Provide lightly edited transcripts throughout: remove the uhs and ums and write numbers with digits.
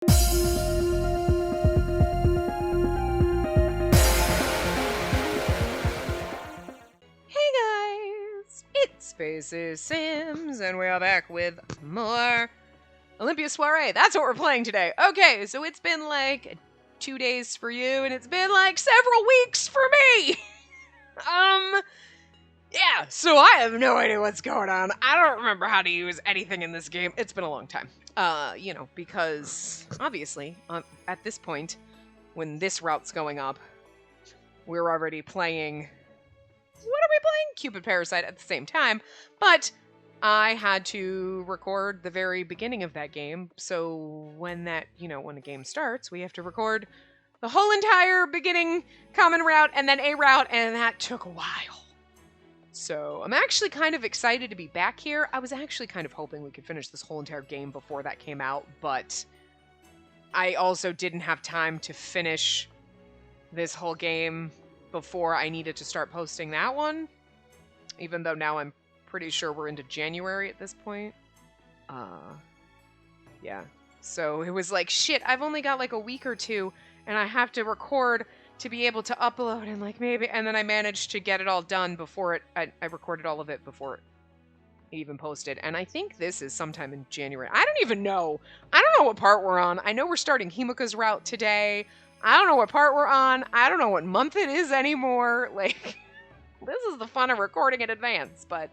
Hey guys, it's Spacey Sims, and we are back with more Olympia Soiree. That's what we're playing today. Okay, so it's been like 2 days for you, and it's been like several weeks for me. Yeah, so I have no idea what's going on. I don't remember how to use anything in this game. It's been a long time. Because obviously, at this point, when this route's going up, we're already playing. What are we playing? Cupid Parasite at the same time, but I had to record the very beginning of that game, so when that, when the game starts, we have to record the whole entire beginning common route and then a route, and that took a while. So I'm actually kind of excited to be back here. I was actually kind of hoping we could finish this whole entire game before that came out, but I also didn't have time to finish this whole game before I needed to start posting that one, even though now I'm pretty sure we're into January at this point. Yeah. So it was like, shit, I've only got like a week or two, and I have to record to be able to upload, and like maybe, and then I managed to get it all done before I recorded all of it before it even posted, and I think this is sometime in January. I don't even know. I don't know what part we're on. I know we're starting Himuka's route today. I don't know what part we're on. I don't know what month it is anymore. Like, this is the fun of recording in advance, but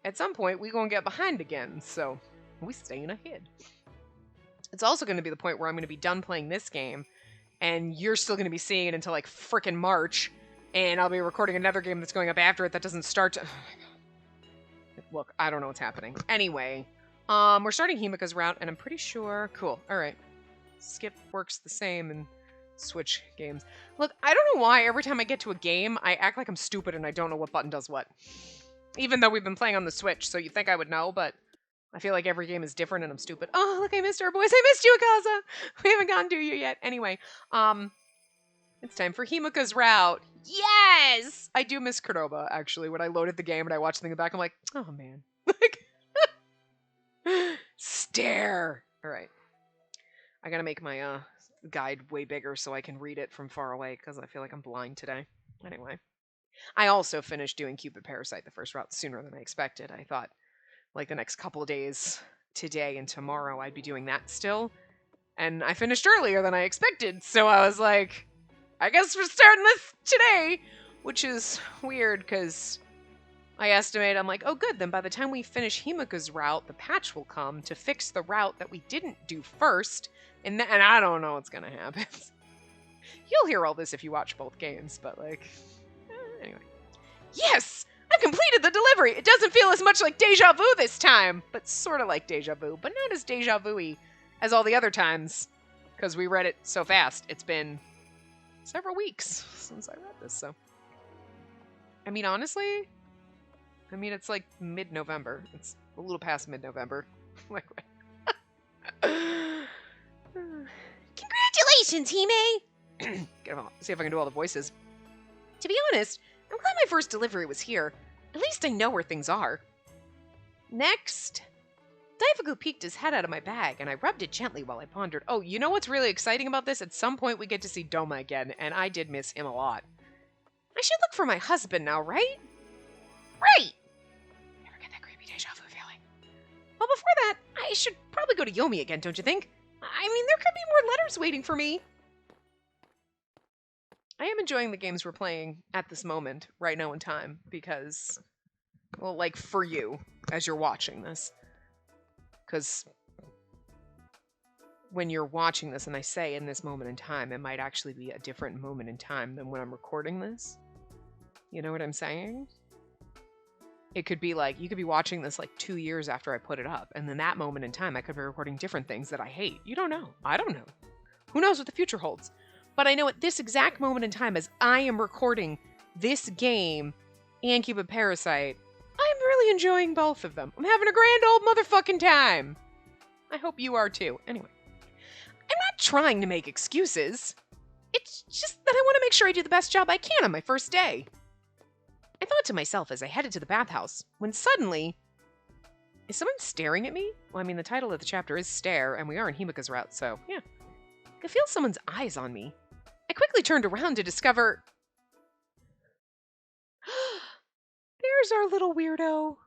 at some point we gonna get behind again, so we staying ahead. It's also going to be the point where I'm going to be done playing this game, and you're still going to be seeing it until like frickin' March, and I'll be recording another game that's going up after it that doesn't start to... Look, I don't know what's happening. Anyway, we're starting Himuka's route, and I'm pretty sure... Cool, alright. Skip works the same in Switch games. Look, I don't know why every time I get to a game, I act like I'm stupid and I don't know what button does what. Even though we've been playing on the Switch, so you'd think I would know, but I feel like every game is different and I'm stupid. Oh, look, I missed our boys. I missed you, Akaza! We haven't gone to you yet. Anyway, it's time for Himuka's route. Yes! I do miss Cordoba, actually. When I loaded the game and I watched the thing in the back, I'm like, oh, man. Stare! Alright. I gotta make my guide way bigger so I can read it from far away, because I feel like I'm blind today. Anyway. I also finished doing Cupid Parasite, the first route, sooner than I expected. I thought, like, the next couple of days, today and tomorrow, I'd be doing that still. And I finished earlier than I expected, so I was like, I guess we're starting this today! Which is weird, because I estimate, I'm like, oh good, then by the time we finish Himuka's route, the patch will come to fix the route that we didn't do first, and I don't know what's gonna happen. You'll hear all this if you watch both games, but like, anyway. Yes! I've completed the delivery! It doesn't feel as much like deja vu this time, but sort of like deja vu, but not as deja vu-y as all the other times, because we read it so fast. It's been several weeks since I read this, so. I mean, honestly, it's like mid-November. It's a little past mid-November. Like, congratulations, Hime! See if I can do all the voices. To be honest, I'm glad my first delivery was here. At least I know where things are. Next. Daifuku peeked his head out of my bag, and I rubbed it gently while I pondered. Oh, you know what's really exciting about this? At some point we get to see Doma again, and I did miss him a lot. I should look for my husband now, right? Right! Never get that creepy deja vu feeling. Well, before that, I should probably go to Yomi again, don't you think? I mean, there could be more letters waiting for me. I am enjoying the games we're playing at this moment, right now in time, because, well, like, for you, as you're watching this. Because when you're watching this, and I say in this moment in time, it might actually be a different moment in time than when I'm recording this. You know what I'm saying? It could be like, you could be watching this like 2 years after I put it up, and then that moment in time, I could be recording different things that I hate. You don't know. I don't know. Who knows what the future holds? But I know at this exact moment in time, as I am recording this game and Cupid Parasite, I'm really enjoying both of them. I'm having a grand old motherfucking time. I hope you are too. Anyway, I'm not trying to make excuses. It's just that I want to make sure I do the best job I can on my first day. I thought to myself as I headed to the bathhouse, when suddenly, Is someone staring at me? Well, I mean, the title of the chapter is Stare, and we are in Himuka's route, so yeah. I can feel someone's eyes on me. I quickly turned around to discover... There's our little weirdo.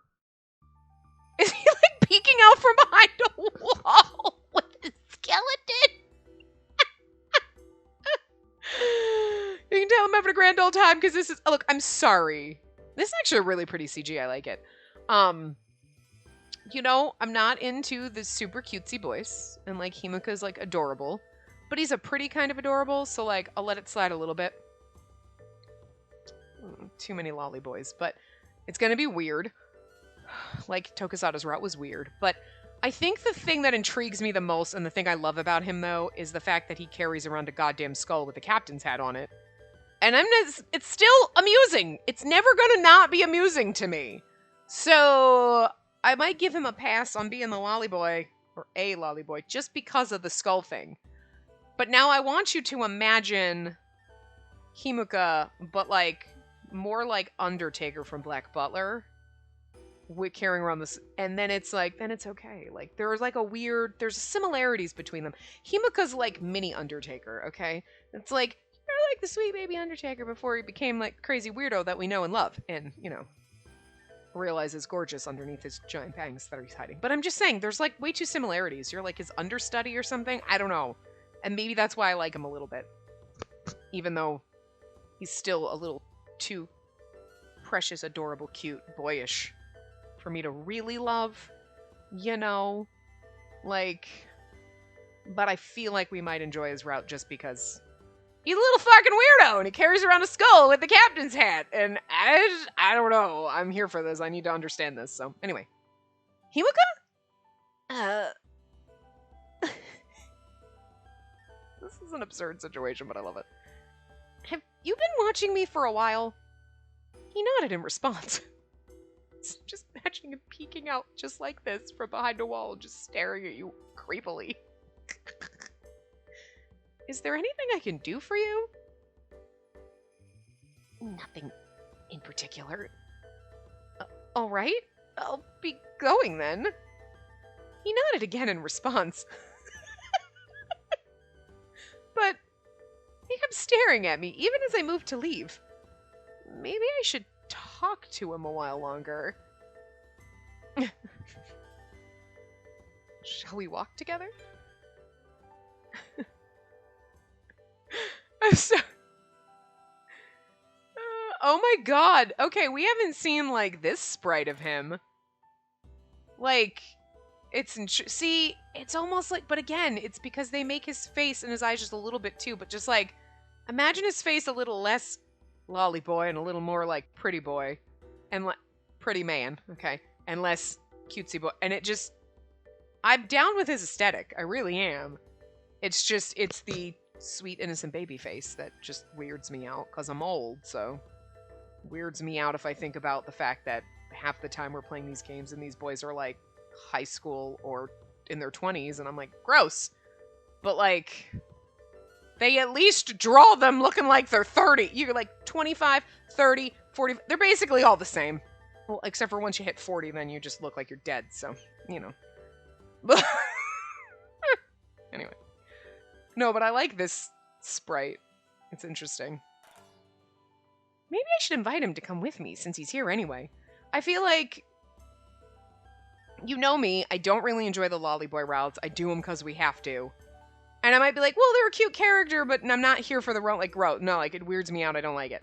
Is he, like, peeking out from behind a wall with a skeleton? You can tell I'm having a grand old time because this is... Oh, look, I'm sorry. This is actually a really pretty CG. I like it. You know, I'm not into the super cutesy boys. And, like, Himuka's, like, adorable. But he's a pretty kind of adorable, so, like, I'll let it slide a little bit. Too many lolly boys. But it's going to be weird. Like, Tokusada's route was weird. But I think the thing that intrigues me the most, and the thing I love about him, though, is the fact that he carries around a goddamn skull with a captain's hat on it. And it's still amusing. It's never gonna not be amusing to me. So I might give him a pass on being the lolly boy, or a lolly boy, just because of the skull thing. But now I want you to imagine Himuka, but like more like Undertaker from Black Butler, with carrying around this, and then it's like, then it's okay. Like there's like there's similarities between them. Himuka's like mini Undertaker, okay? It's like, you're like the sweet baby Undertaker before he became like crazy weirdo that we know and love, and you know, realizes gorgeous underneath his giant bangs that he's hiding. But I'm just saying, there's like way too similarities. You're like his understudy or something. I don't know, and maybe that's why I like him a little bit, even though he's still a little too precious, adorable, cute, boyish for me to really love. You know, like, but I feel like we might enjoy his route just because he's a little fucking weirdo, and he carries around a skull with the captain's hat, and I don't know. I'm here for this. I need to understand this. So, anyway. Himuka? This is an absurd situation, but I love it. Have you been watching me for a while? He nodded in response. Just imagining him peeking out just like this from behind a wall, just staring at you creepily. Is there anything I can do for you? Nothing in particular. All right, I'll be going then. He nodded again in response. But he kept staring at me, even as I moved to leave. Maybe I should talk to him a while longer. Shall we walk together? I'm so... oh my god. Okay, we haven't seen, like, this sprite of him. Like, it's... See, it's almost like... But again, it's because they make his face and his eyes just a little bit too. But just, like, imagine his face a little less lolly boy and a little more, like, pretty boy. And, like, pretty man, okay? And less cutesy boy. And it just... I'm down with his aesthetic. I really am. It's just... It's the sweet, innocent baby face that just weirds me out. Because I'm old, so... Weirds me out if I think about the fact that half the time we're playing these games and these boys are, like, high school or in their 20s. And I'm like, gross. But, like... They at least draw them looking like they're 30. You're like 25, 30, 40. They're basically all the same. Well, except for once you hit 40, then you just look like you're dead. So, you know. Anyway. No, but I like this sprite. It's interesting. Maybe I should invite him to come with me since he's here anyway. I feel like... You know me. I don't really enjoy the lolly boy routes. I do them because we have to. And I might be like, well, they're a cute character, but I'm not here for the route. No, like, it weirds me out. I don't like it.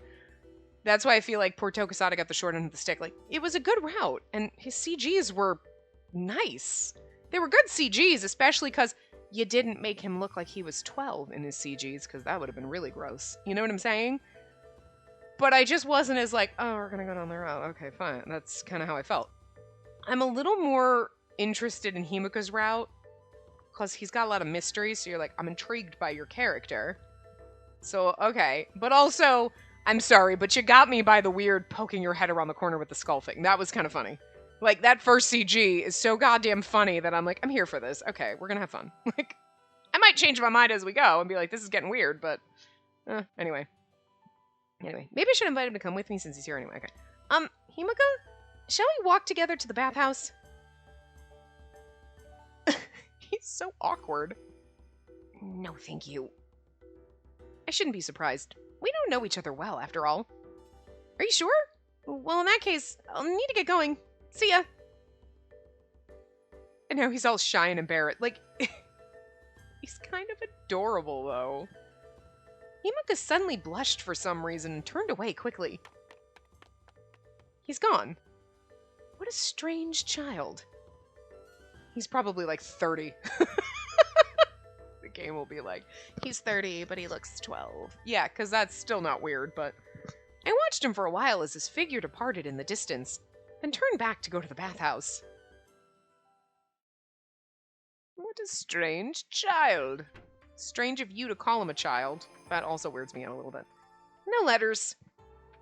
That's why I feel like poor Tokusada got the short end of the stick. Like, it was a good route, and his CGs were nice. They were good CGs, especially because you didn't make him look like he was 12 in his CGs, because that would have been really gross. You know what I'm saying? But I just wasn't as like, oh, we're going to go down the route. Okay, fine. That's kind of how I felt. I'm a little more interested in Himuka's route, because he's got a lot of mystery, so you're like, I'm intrigued by your character. So, okay. But also, I'm sorry, but you got me by the weird poking your head around the corner with the skull thing. That was kind of funny. Like, that first CG is so goddamn funny that I'm like, I'm here for this. Okay, we're gonna have fun. Like, I might change my mind as we go and be like, this is getting weird, but... Anyway. Maybe I should invite him to come with me since he's here anyway. Okay. Himuka? Shall we walk together to the bathhouse? So awkward. No, thank you. I shouldn't be surprised. We don't know each other well, after all. Are you sure? Well, in that case, I'll need to get going. See ya. And now he's all shy and embarrassed. Like, he's kind of adorable, though. Himuka suddenly blushed for some reason and turned away quickly. He's gone. What a strange child. He's probably like 30. The game will be like, he's 30, but he looks 12. Yeah, because that's still not weird, but... I watched him for a while as his figure departed in the distance, then turned back to go to the bathhouse. What a strange child. Strange of you to call him a child. That also weirds me out a little bit. No letters.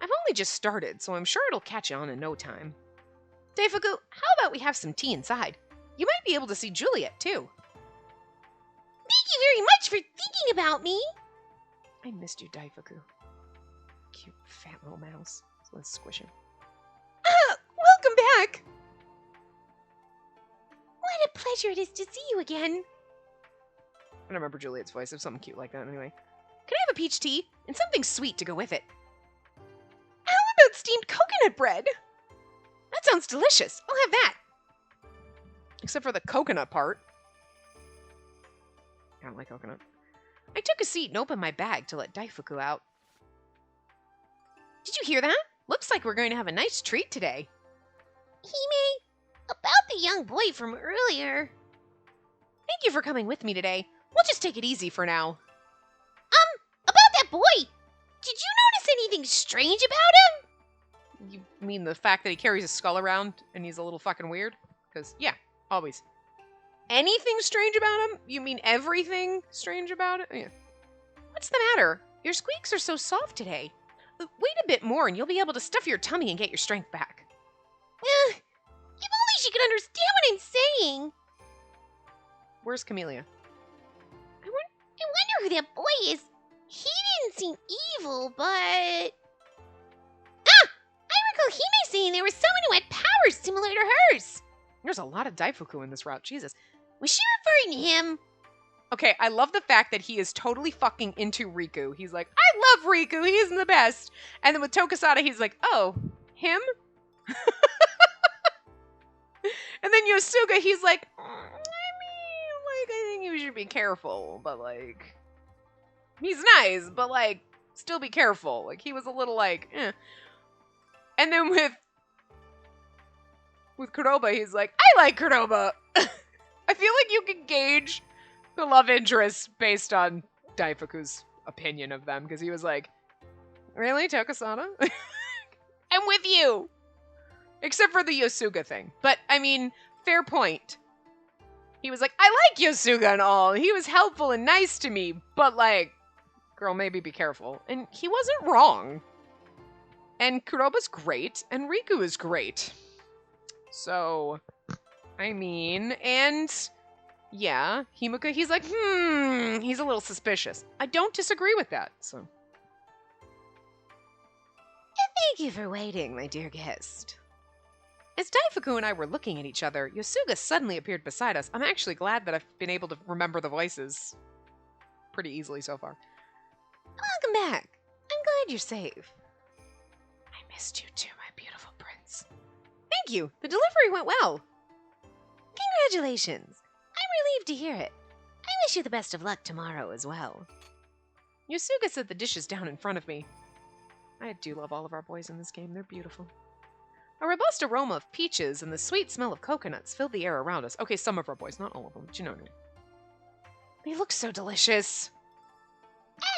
I've only just started, so I'm sure it'll catch on in no time. Daifuku, how about we have some tea inside? You might be able to see Juliet, too. Thank you very much for thinking about me. I missed you, Daifuku. Cute, fat little mouse. So let's squish him. Welcome back! What a pleasure it is to see you again. I don't remember Juliet's voice. It was something cute like that anyway. Can I have a peach tea? And something sweet to go with it. How about steamed coconut bread? That sounds delicious. I'll have that. Except for the coconut part. I don't like coconut. I took a seat and opened my bag to let Daifuku out. Did you hear that? Looks like we're going to have a nice treat today. Hime, about the young boy from earlier. Thank you for coming with me today. We'll just take it easy for now. About that boy. Did you notice anything strange about him? You mean the fact that he carries his skull around and he's a little fucking weird? Because, yeah, always. Anything strange about him? You mean everything strange about it? Yeah. What's the matter? Your squeaks are so soft today. Wait a bit more and you'll be able to stuff your tummy and get your strength back. If only she could understand what I'm saying. Where's Camellia? I wonder who that boy is. He didn't seem evil, but... I recall Hime saying there was someone who had powers similar to hers. There's a lot of Daifuku in this route, Jesus. Was she referring to him? Okay, I love the fact that he is totally fucking into Riku. He's like, I love Riku, he isn't the best. And then with Tokusada, he's like, oh, him? And then Yosuga, he's like, I think you should be careful, but like, he's nice, but like, still be careful. Like, he was a little like, eh. And then with Kuroba, he's like, I like Kuroba. I feel like you can gauge the love interest based on Daifuku's opinion of them, because he was like, really, Tokusada? I'm with you! Except for the Yosuga thing. But, I mean, fair point. He was like, I like Yosuga and all. He was helpful and nice to me, but like, girl, maybe be careful. And he wasn't wrong. And Kuroba's great, and Riku is great. So, I mean, and yeah, Himuka, he's like, he's a little suspicious. I don't disagree with that, so. Thank you for waiting, my dear guest. As Daifuku and I were looking at each other, Yosuga suddenly appeared beside us. I'm actually glad that I've been able to remember the voices pretty easily so far. Welcome back. I'm glad you're safe. I missed you too, my beautiful prince. Thank you. The delivery went well. Congratulations. I'm relieved to hear it. I wish you the best of luck tomorrow as well. Yosuga set the dishes down in front of me. I do love all of our boys in this game. They're beautiful. A robust aroma of peaches and the sweet smell of coconuts filled the air around us. Okay, some of our boys, not all of them, but you know what I mean. They look so delicious.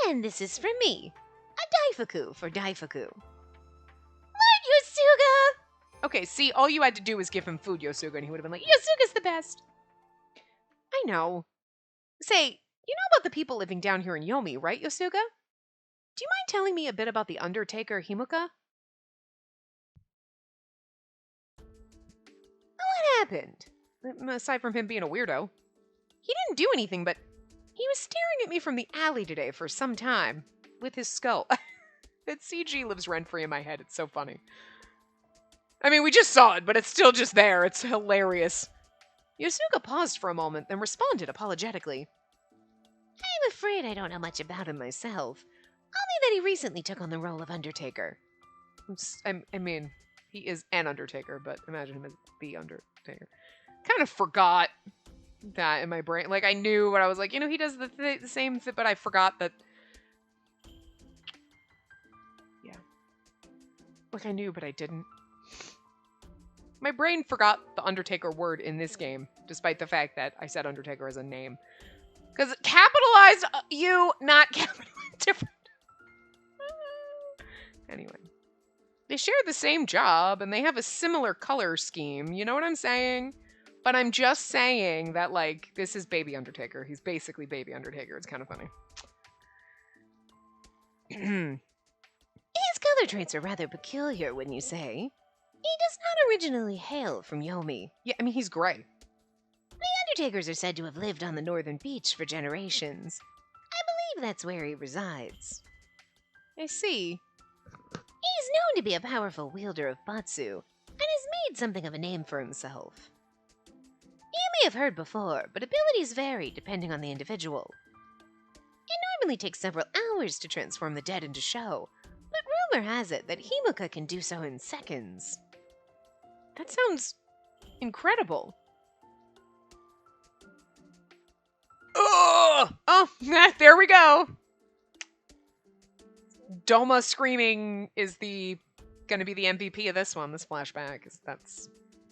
And this is from me. A Daifuku for Daifuku. Lord Yosuga! Okay, see, all you had to do was give him food, Yosuga, and he would have been like, Yosuga's the best. I know. Say, you know about the people living down here in Yomi, right, Yosuga? Do you mind telling me a bit about the Undertaker, Himuka? What happened? Aside from him being a weirdo. He didn't do anything, but he was staring at me from the alley today for some time. With his skull. That CG lives rent-free in my head. It's so funny. I mean, we just saw it, but it's still just there. It's hilarious. Yosuga paused for a moment, then responded apologetically. I'm afraid I don't know much about him myself. Only that he recently took on the role of Undertaker. I mean, he is an Undertaker, but imagine him as the Undertaker. Kind of forgot that in my brain. Like, I knew what I was like, he does the same thing, but I forgot that. Yeah. Like, I knew, but I didn't. My brain forgot the Undertaker word in this game, despite the fact that I said Undertaker as a name. Because it capitalized U, not capitalized different. Anyway. They share the same job, and they have a similar color scheme. You know what I'm saying? But I'm just saying that, like, this is Baby Undertaker. He's basically Baby Undertaker. It's kind of funny. His color traits are rather peculiar, wouldn't you say? He does not originally hail from Yomi. Yeah, I mean, he's gray. The Undertakers are said to have lived on the northern beach for generations. I believe that's where he resides. I see. He's known to be a powerful wielder of Batsu, and has made something of a name for himself. You may have heard before, but abilities vary depending on the individual. It normally takes several hours to transform the dead into show, but rumor has it that Himuka can do so in seconds. That sounds incredible. Oh, there we go. Doma screaming is going to be the MVP of this one. This flashback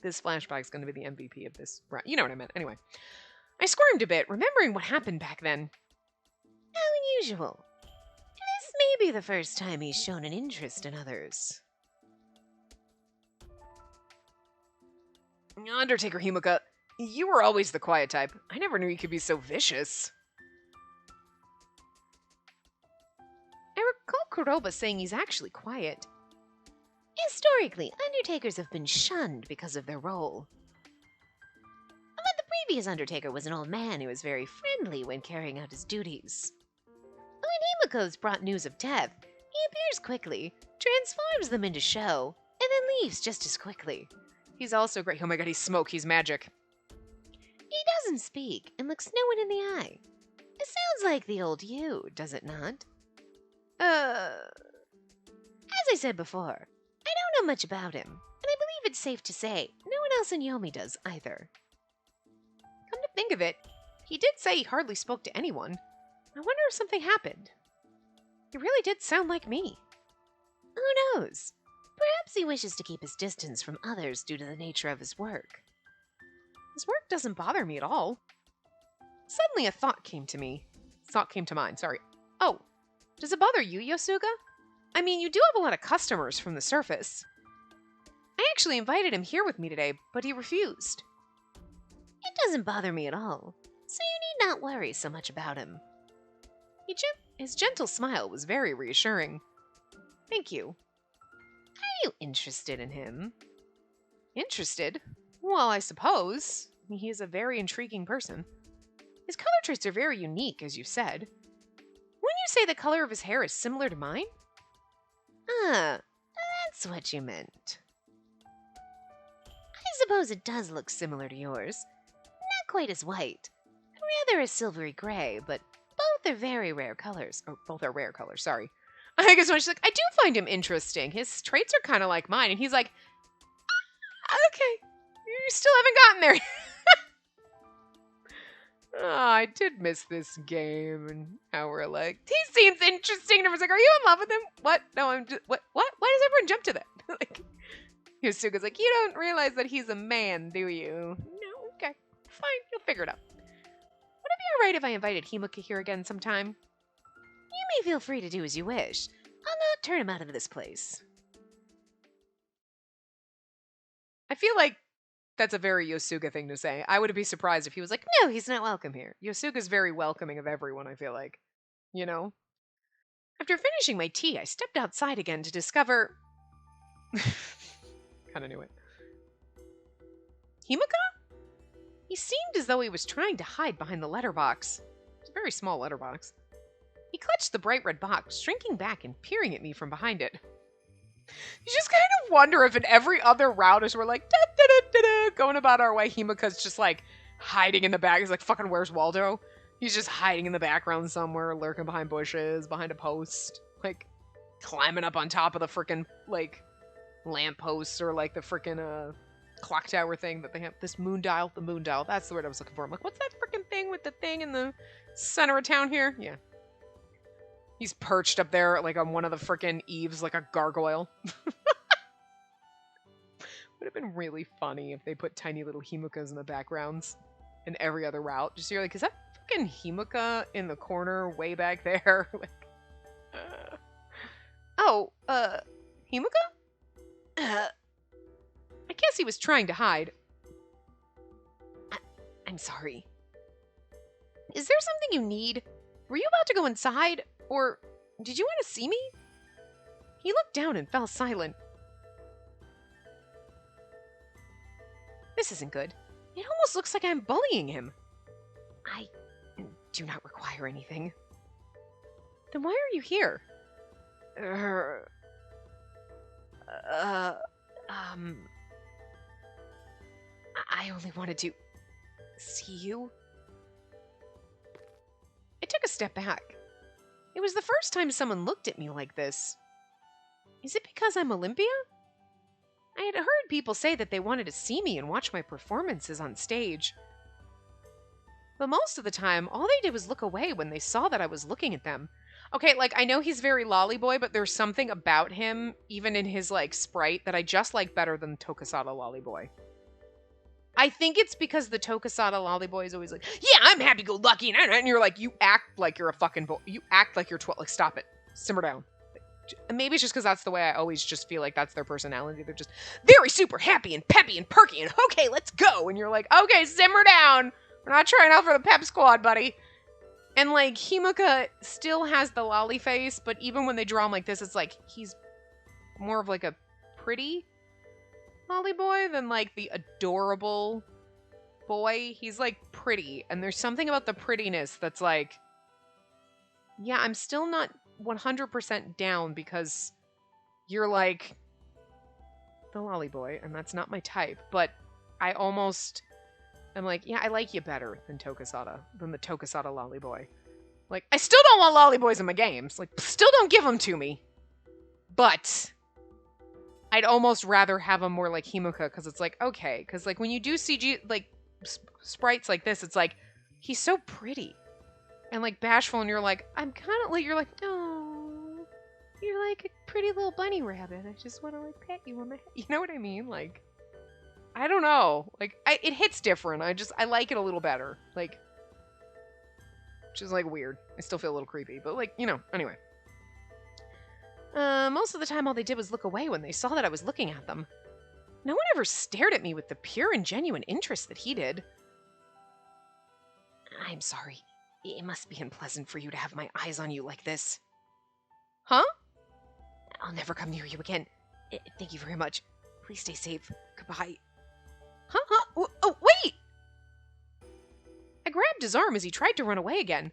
this flashback is going to be the MVP of this. Right, you know what I meant. Anyway, I squirmed a bit, remembering what happened back then. How unusual. This may be the first time he's shown an interest in others. Undertaker Himuka, you were always the quiet type. I never knew you could be so vicious. I recall Kuroba saying he's actually quiet. Historically, Undertakers have been shunned because of their role. But the previous Undertaker was an old man who was very friendly when carrying out his duties. When Himuko's brought news of death, he appears quickly, transforms them into show, and then leaves just as quickly. He's also great. Oh my god, he's smoke. He's magic. He doesn't speak and looks no one in the eye. It sounds like the old you, does it not? As I said before, I don't know much about him, and I believe it's safe to say no one else in Yomi does either. Come to think of it, he did say he hardly spoke to anyone. I wonder if something happened. He really did sound like me. Who knows? Perhaps he wishes to keep his distance from others due to the nature of his work. His work doesn't bother me at all. Suddenly a thought came to mind, sorry. Oh, does it bother you, Yosuga? I mean, you do have a lot of customers from the surface. I actually invited him here with me today, but he refused. It doesn't bother me at all, so you need not worry so much about him. His gentle smile was very reassuring. Thank you. Are you interested in him? Interested? Well, I suppose. He is a very intriguing person. His color traits are very unique, as you said. Wouldn't you say the color of his hair is similar to mine? Ah, that's what you meant. I suppose it does look similar to yours. Not quite as white. Rather a silvery gray, but both are very rare colors. Oh, both are rare colors, sorry. I guess when she's like, I do find him interesting. His traits are kind of like mine. And he's like, okay, you still haven't gotten there. Oh, I did miss this game. And now we're like, he seems interesting. And I was like, are you in love with him? What? No, I'm just, what? Why does everyone jump to that? Like, Yosuga's like, you don't realize that he's a man, do you? No, okay, fine, you'll figure it out. Would it be alright if I invited Himuka here again sometime? You may feel free to do as you wish. I'll not turn him out of this place. I feel like that's a very Yosuga thing to say. I would be surprised if he was like, no, he's not welcome here. Yosuga's very welcoming of everyone, I feel like. You know? After finishing my tea, I stepped outside again to discover... Kinda knew it. Himuka? He seemed as though he was trying to hide behind the letterbox. It's a very small letterbox. He clutched the bright red box, shrinking back and peering at me from behind it. You just kind of wonder if in every other route as we're like, da, da, da, going about our way. Himuka's just like hiding in the back. He's like, fucking, where's Waldo? He's just hiding in the background somewhere, lurking behind bushes, behind a post, like climbing up on top of the freaking like lamp posts or like the freaking clock tower thing that they have. This moon dial, the moon dial. That's the word I was looking for. I'm like, what's that freaking thing with the thing in the center of town here? Yeah. He's perched up there like on one of the freaking eaves like a gargoyle. Would have been really funny if they put tiny little Himukas in the backgrounds in every other route. Just you're like, is that freaking Himuka in the corner way back there? Like, Himuka? I guess he was trying to hide. I'm sorry. Is there something you need? Were you about to go inside? Or did you want to see me? He looked down and fell silent. This isn't good. It almost looks like I'm bullying him. I do not require anything. Then why are you here? I only wanted to see you. I took a step back. It was the first time someone looked at me like this. Is it because I'm Olympia? I had heard people say that they wanted to see me and watch my performances on stage. But most of the time, all they did was look away when they saw that I was looking at them. Okay, like, I know he's very lolly boy, but there's something about him, even in his, like, sprite, that I just like better than Tokusada lolly boy. I think it's because the Tokusada lolly boy is always like, yeah, I'm happy-go-lucky, and you're like, you act like you're a fucking boy. You act like you're 12. Like, stop it. Simmer down. Maybe it's just because that's the way I always just feel like that's their personality. They're just very super happy and peppy and perky and okay, let's go. And you're like, okay, simmer down. We're not trying out for the pep squad, buddy. And like Himuka still has the lolly face, but even when they draw him like this, it's like he's more of like a pretty lolly boy than like the adorable boy. He's like pretty, and there's something about the prettiness that's like, yeah, I'm still not 100% down because you're like the lolly boy, and that's not my type, but I almost am like, yeah, I like you better than the Tokusada lolly boy. Like, I still don't want lolly boys in my games. Like, still don't give them to me. But I'd almost rather have them more like Himuka, because it's like, okay, because like when you do CG, like sprites like this, it's like, he's so pretty. And like bashful, and you're like, I'm kind of like, you're like, oh, you're like a pretty little bunny rabbit. I just want to like pet you on the head. You know what I mean? Like, I don't know. Like, it hits different. I like it a little better. Like, which is like weird. I still feel a little creepy, but like, you know, anyway. Most of the time all they did was look away when they saw that I was looking at them. No one ever stared at me with the pure and genuine interest that he did. I'm sorry. It must be unpleasant for you to have my eyes on you like this. Huh? I'll never come near you again. Thank you very much. Please stay safe. Goodbye. Huh? Oh, wait! I grabbed his arm as he tried to run away again.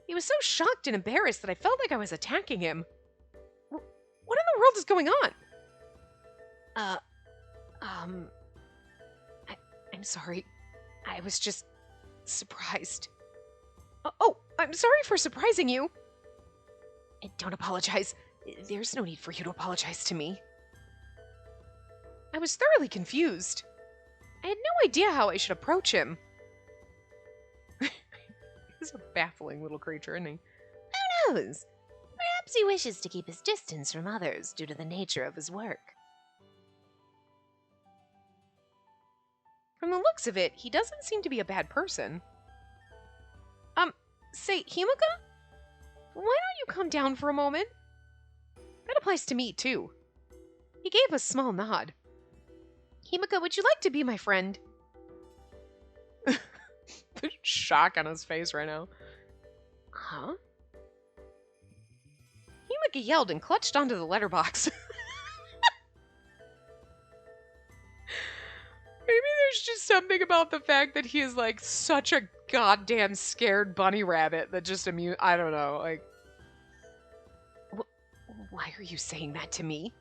He was so shocked and embarrassed that I felt like I was attacking him. What in the world is going on? I'm sorry. I was just surprised. Oh, I'm sorry for surprising you. Don't apologize. There's no need for you to apologize to me. I was thoroughly confused. I had no idea how I should approach him. He's a baffling little creature, isn't he? Who knows? Perhaps he wishes to keep his distance from others due to the nature of his work. From the looks of it, he doesn't seem to be a bad person. Say, Himuka? Why don't you come down for a moment? That applies to me, too. He gave a small nod. Himuka, would you like to be my friend? The shock on his face right now. Huh? Himuka yelled and clutched onto the letterbox. Maybe there's just something about the fact that he is like such a goddamn scared bunny rabbit that just I don't know, like. Why are you saying that to me?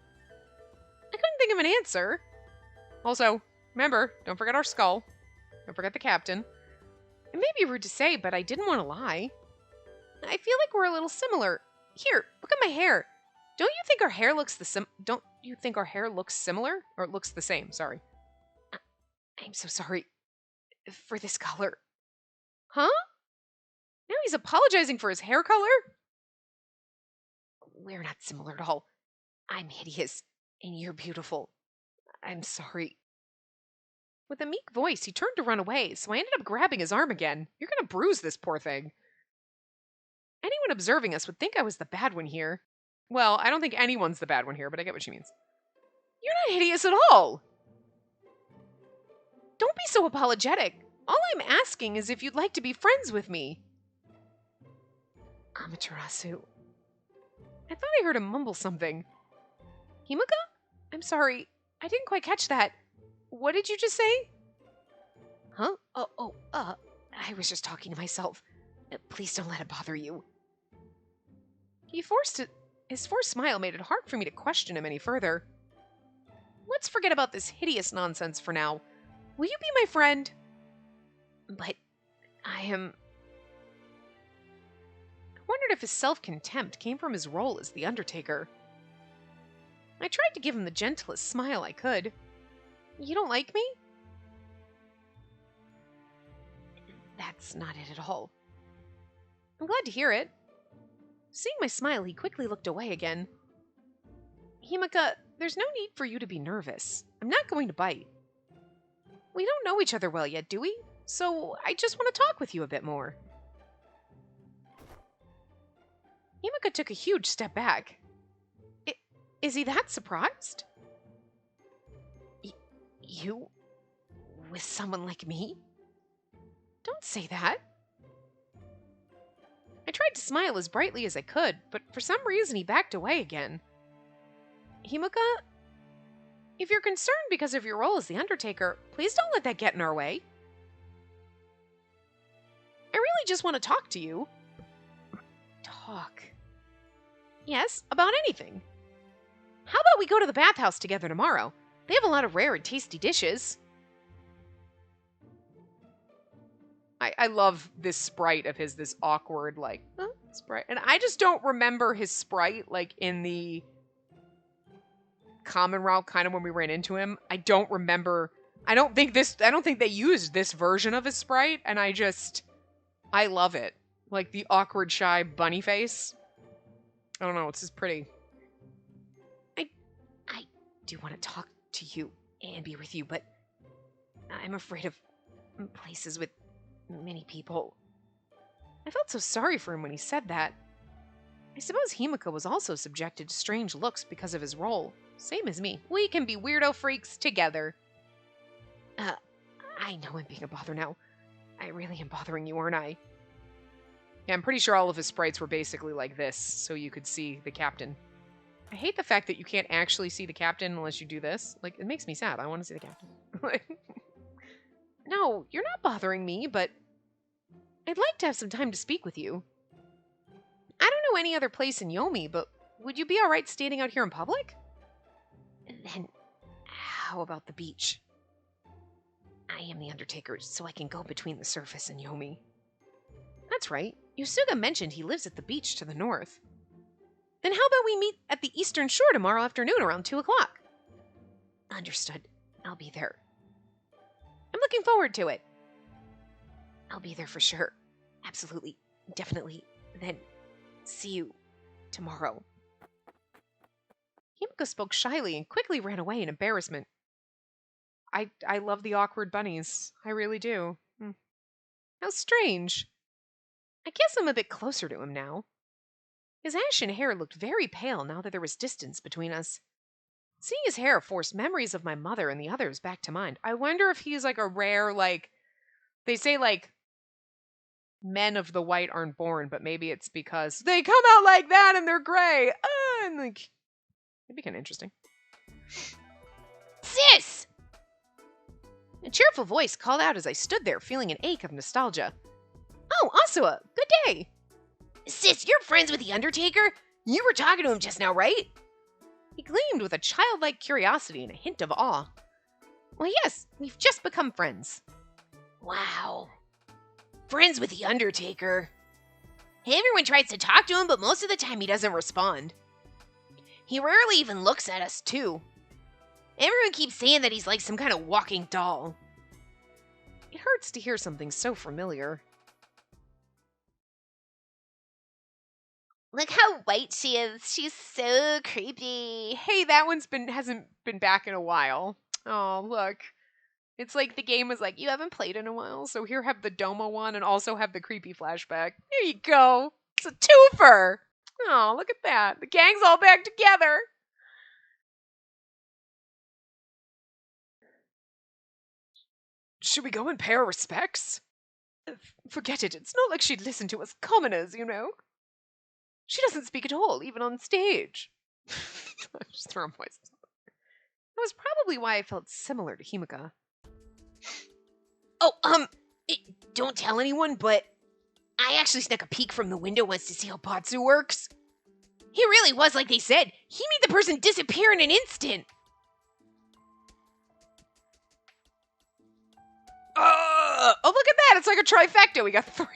I couldn't think of an answer. Also, remember, don't forget our skull. Don't forget the captain. It may be rude to say, but I didn't want to lie. I feel like we're a little similar. Here, look at my hair. Don't you think our hair looks Don't you think our hair looks similar? Or it looks the same, sorry. I'm so sorry for this color. Huh? Now he's apologizing for his hair color? We're not similar at all. I'm hideous, and you're beautiful. I'm sorry. With a meek voice, he turned to run away, so I ended up grabbing his arm again. You're gonna bruise this poor thing. Anyone observing us would think I was the bad one here. Well, I don't think anyone's the bad one here, but I get what she means. You're not hideous at all! Don't be so apologetic. All I'm asking is if you'd like to be friends with me. Amaterasu. I thought I heard him mumble something. Himuka? I'm sorry. I didn't quite catch that. What did you just say? Huh? I was just talking to myself. Please don't let it bother you. His forced smile made it hard for me to question him any further. Let's forget about this hideous nonsense for now. Will you be my friend? But I wondered if his self-contempt came from his role as the Undertaker. I tried to give him the gentlest smile I could. You don't like me? That's not it at all. I'm glad to hear it. Seeing my smile, he quickly looked away again. Himuka, there's no need for you to be nervous. I'm not going to bite. We don't know each other well yet, do we? So I just want to talk with you a bit more. Himuka took a huge step back. Is he that surprised? You? With someone like me? Don't say that. I tried to smile as brightly as I could, but for some reason he backed away again. Himuka, if you're concerned because of your role as the Undertaker, please don't let that get in our way. I really just want to talk to you. Talk? Yes, about anything. How about we go to the bathhouse together tomorrow? They have a lot of rare and tasty dishes. I love this sprite of his, this awkward, like, sprite. And I just don't remember his sprite, like, in the common route, kind of when we ran into him. I don't remember. I don't think they used this version of his sprite, and I love it. Like, the awkward, shy bunny face. I don't know, it's just pretty. I do want to talk to you and be with you, but I'm afraid of places with many people. I felt so sorry for him when he said that. I suppose Himuka was also subjected to strange looks because of his role. Same as me. We can be weirdo freaks together. I know I'm being a bother now. I really am bothering you, aren't I? Yeah, I'm pretty sure all of his sprites were basically like this, so you could see the captain. I hate the fact that you can't actually see the captain unless you do this. Like, it makes me sad. I want to see the captain. No, you're not bothering me, but I'd like to have some time to speak with you. I don't know any other place in Yomi, but would you be alright standing out here in public? Then, how about the beach? I am the Undertaker, so I can go between the surface and Yomi. That's right. Yusuga mentioned he lives at the beach to the north. Then how about we meet at the eastern shore tomorrow afternoon around 2 o'clock? Understood. I'll be there. I'm looking forward to it. I'll be there for sure. Absolutely. Definitely. Then, see you tomorrow. Himuka spoke shyly and quickly ran away in embarrassment. I love the awkward bunnies. I really do. How strange. I guess I'm a bit closer to him now. His ashen hair looked very pale now that there was distance between us. Seeing his hair forced memories of my mother and the others back to mind. I wonder if he's like a rare, like, they say like, men of the white aren't born, but maybe it's because they come out like that and they're gray. And like, it'd be kind of interesting. Sis! A cheerful voice called out as I stood there feeling an ache of nostalgia. Oh, Asua, good day. Sis, you're friends with the Undertaker? You were talking to him just now, right? He gleamed with a childlike curiosity and a hint of awe. Well, yes, we've just become friends. Wow. Friends with the Undertaker. Everyone tries to talk to him, but most of the time he doesn't respond. He rarely even looks at us, too. Everyone keeps saying that he's like some kind of walking doll. It hurts to hear something so familiar. Look how white she is. She's so creepy. Hey, that one's hasn't been back in a while. Oh, look. It's like the game was like, you haven't played in a while, so here have the Doma one and also have the creepy flashback. There you go. It's a twofer. Oh, look at that. The gang's all back together. Should we go and pay our respects? Forget it. It's not like she'd listen to us commoners, you know. She doesn't speak at all, even on stage. Just throwing voices. That was probably why I felt similar to Himuka. Oh, don't tell anyone, but I actually snuck a peek from the window once to see how Batsu works. He really was like they said. He made the person disappear in an instant. Oh, look at that. It's like a trifecta. We got 3.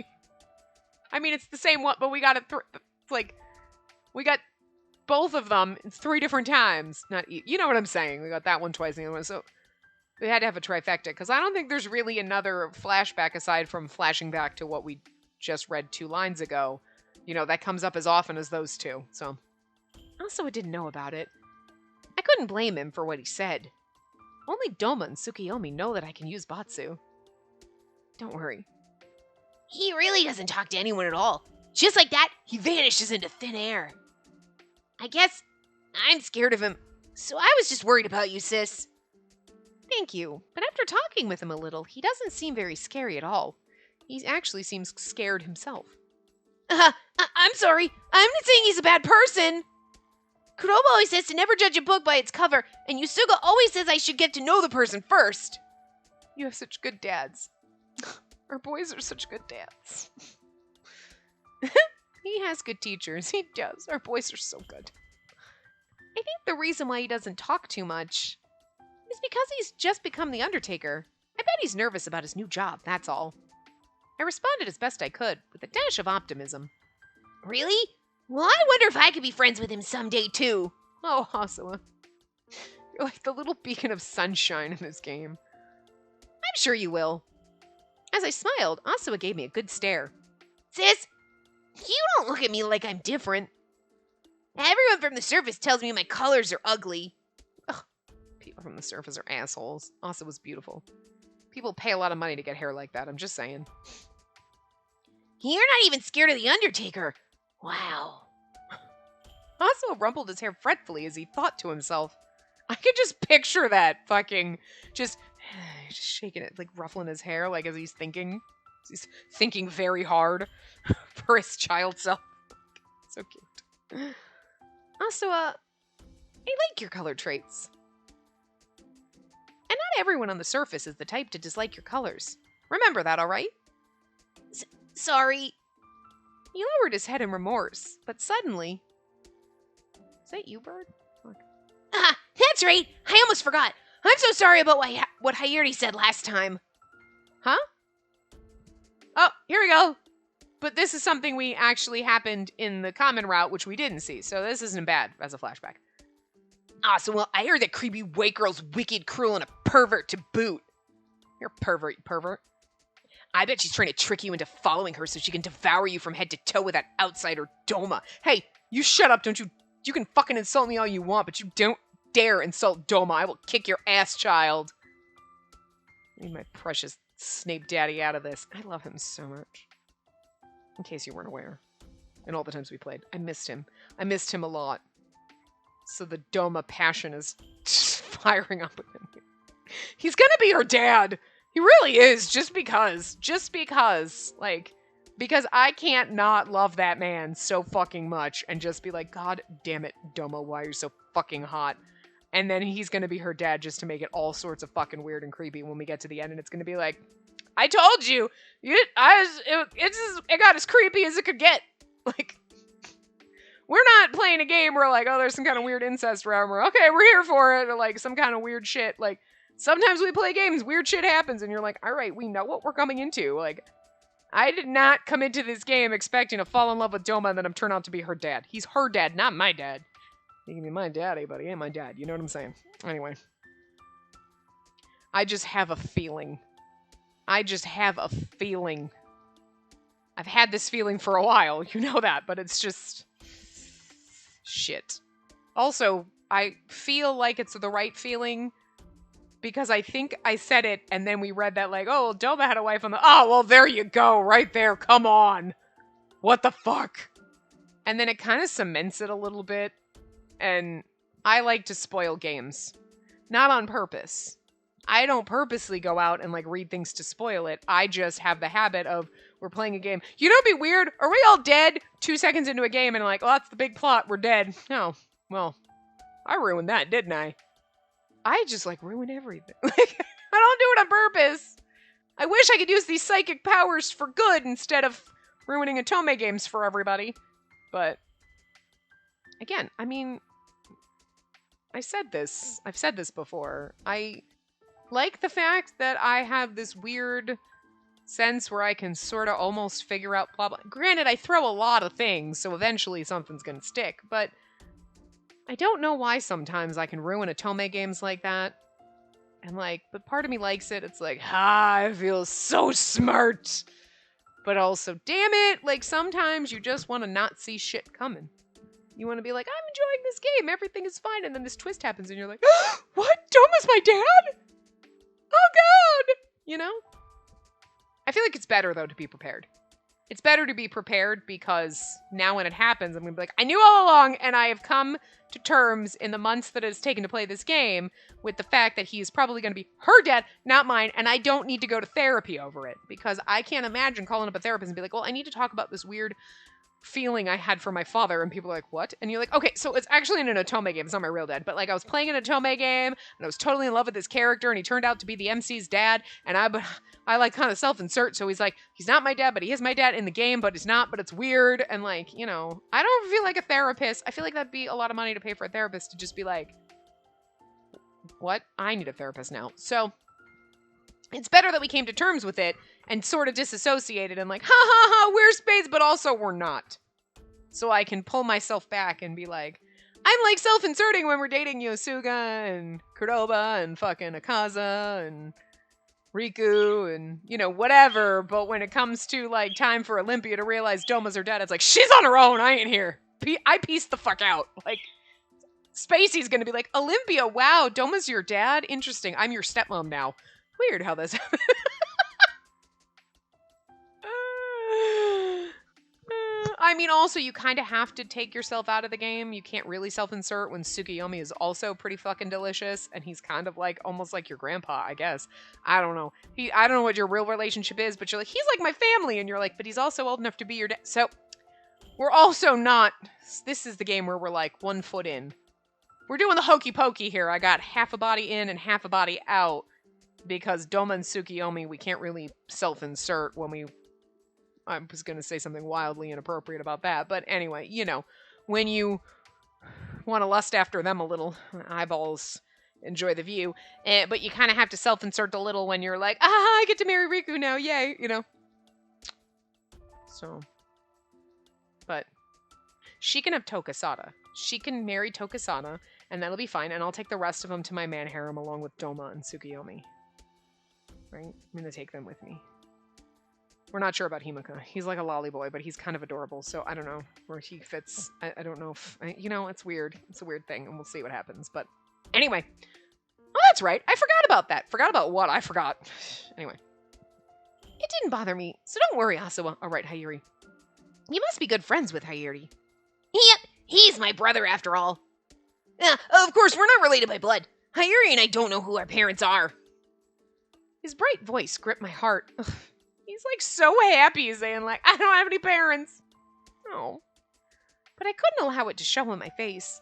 I mean, it's the same one, but we got it. It's like, we got both of them. It's 3 different times. You know what I'm saying. We got that one twice, the other one. So we had to have a trifecta, because I don't think there's really another flashback aside from flashing back to what we just read 2 lines ago. You know, that comes up as often as those 2. So, also, I didn't know about it. I couldn't blame him for what he said. Only Doma and Tsukiyomi know that I can use Batsu. Don't worry. He really doesn't talk to anyone at all. Just like that, he vanishes into thin air. I guess I'm scared of him, so I was just worried about you, sis. Thank you, but after talking with him a little, he doesn't seem very scary at all. He actually seems scared himself. I'm sorry. I'm not saying he's a bad person. Kuroba always says to never judge a book by its cover, and Yusuga always says I should get to know the person first. You have such good dads. Our boys are such good dads. He has good teachers. He does. Our boys are so good. I think the reason why he doesn't talk too much is because he's just become the Undertaker. I bet he's nervous about his new job, that's all. I responded as best I could, with a dash of optimism. Really? Well, I wonder if I could be friends with him someday, too. Oh, Asuwa. You're like the little beacon of sunshine in this game. I'm sure you will. As I smiled, Asuwa gave me a good stare. Sis, you don't look at me like I'm different. Everyone from the surface tells me my colors are ugly. Ugh, people from the surface are assholes. Asuwa's beautiful. People pay a lot of money to get hair like that, I'm just saying. You're not even scared of the Undertaker. Wow. Asuwa rumpled his hair fretfully as he thought to himself. I could just picture that fucking just shaking it, like ruffling his hair, like as he's thinking. He's thinking very hard for his child self. So cute. Asuwa, I like your color traits. And not everyone on the surface is the type to dislike your colors. Remember that, alright? Sorry. He lowered his head in remorse, but suddenly... Is that you, Bird? Look. Ah, that's right. I almost forgot. I'm so sorry about what Hayuri said last time. Huh? Oh, here we go. But this is something we actually happened in the common route, which we didn't see, so this isn't bad as a flashback. Awesome. Well, I heard that creepy white girl's wicked, cruel, and a pervert to boot. You're a pervert, you pervert. I bet she's trying to trick you into following her so she can devour you from head to toe with that outsider Doma. Hey, you shut up, don't you? You can fucking insult me all you want, but you don't dare insult Doma. I will kick your ass, child. Leave my precious Snape daddy out of this. I love him so much. In case you weren't aware. And all the times we played. I missed him. I missed him a lot. So the Doma passion is just firing up within me. He's gonna be her dad. He really is, just because. Just because. Like, because I can't not love that man so fucking much and just be like, God damn it, Doma, why are you so fucking hot? And then he's gonna be her dad just to make it all sorts of fucking weird and creepy when we get to the end, and it's gonna be like, I told you, it got as creepy as it could get. Like, We're not playing a game where like, oh, there's some kind of weird incest realm. Or, okay, we're here for it. Or like some kind of weird shit. Like sometimes we play games, weird shit happens, and you're like, all right, we know what we're coming into. Like I did not come into this game expecting to fall in love with Doma and then turn out to be her dad. He's her dad, not my dad. He can be my daddy, but he ain't my dad. You know what I'm saying? Anyway. I just have a feeling. I've had this feeling for a while. You know that, but it's just... shit. Also, I feel like it's the right feeling because I think I said it and then we read that like, oh, Doma had a wife on the... Oh, well, there you go. Right there. Come on. What the fuck? And then it kind of cements it a little bit. And I like to spoil games. Not on purpose. I don't purposely go out and like read things to spoil it. I just have the habit of we're playing a game. You know what'd be weird? Are we all dead 2 seconds into a game and like, oh, that's the big plot. We're dead. No. Well, I ruined that, didn't I? I just like ruin everything. Like, I don't do it on purpose. I wish I could use these psychic powers for good instead of ruining Otome games for everybody. But again, I mean, I've said this before. I like the fact that I have this weird sense where I can sort of almost figure out blah blah. Granted, I throw a lot of things, so eventually something's gonna stick, but I don't know why sometimes I can ruin Otome games like that. And like, but part of me likes it. It's like, I feel so smart. But also, damn it, like sometimes you just want to not see shit coming. You want to be like, I'm enjoying this game, everything is fine, and then this twist happens and you're like, what? Doma's my dad? Oh god! You know? I feel like it's better, though, to be prepared. It's better to be prepared because now when it happens, I'm going to be like, I knew all along, and I have come to terms in the months that it's taken to play this game with the fact that he is probably going to be her dad, not mine, and I don't need to go to therapy over it because I can't imagine calling up a therapist and be like, well, I need to talk about this weird feeling I had for my father, and people are like, what? And you're like, okay, so it's actually in an Otome game. It's not my real dad, but like I was playing an Otome game, and I was totally in love with this character, and he turned out to be the MC's dad, and I like kind of self-insert, so he's like, he's not my dad, but he is my dad in the game, but it's not, but it's weird, and like, you know, I don't feel like a therapist. I feel like that'd be a lot of money to pay for a therapist to just be like, what? I need a therapist now. So it's better that we came to terms with it and sort of disassociated and like, ha ha ha, we're spades, but also we're not. So I can pull myself back and be like, I'm like self-inserting when we're dating Yosuga and Kuroba and fucking Akaza and Riku and, you know, whatever. But when it comes to like time for Olympia to realize Doma's her dad, it's like, she's on her own, I ain't here. I pieced the fuck out. Like, Spacey's gonna be like, Olympia, wow, Doma's your dad? Interesting, I'm your stepmom now. Weird how this happened. I mean, also, you kind of have to take yourself out of the game. You can't really self-insert when Tsukiyomi is also pretty fucking delicious, and he's kind of like, almost like your grandpa, I guess. I don't know. I don't know what your real relationship is, but you're like, he's like my family, and you're like, but he's also old enough to be your dad. So, we're also not, this is the game where we're like 1 foot in. We're doing the hokey pokey here. I got half a body in and half a body out, because Doma and Tsukiyomi, we can't really self-insert when we... I was going to say something wildly inappropriate about that, but anyway, you know, when you want to lust after them a little, eyeballs enjoy the view, but you kind of have to self-insert a little when you're like, I get to marry Riku now, yay, you know. So, but she can have Tokasada. She can marry Tokasada, and that'll be fine, and I'll take the rest of them to my man harem along with Doma and Tsukiyomi. Right? I'm going to take them with me. We're not sure about Himuka. He's like a lolly boy, but he's kind of adorable, so I don't know where he fits. I don't know if... you know, it's weird. It's a weird thing, and we'll see what happens. But anyway. Oh, that's right. I forgot about that. Forgot about what? I forgot. Anyway. It didn't bother me, so don't worry, Asawa. All right, Hayuri. You must be good friends with Hayuri. Yep, he's my brother after all. Of course, we're not related by blood. Hayuri and I don't know who our parents are. His bright voice gripped my heart. He's like so happy saying like, I don't have any parents. Oh. But I couldn't allow it to show on my face.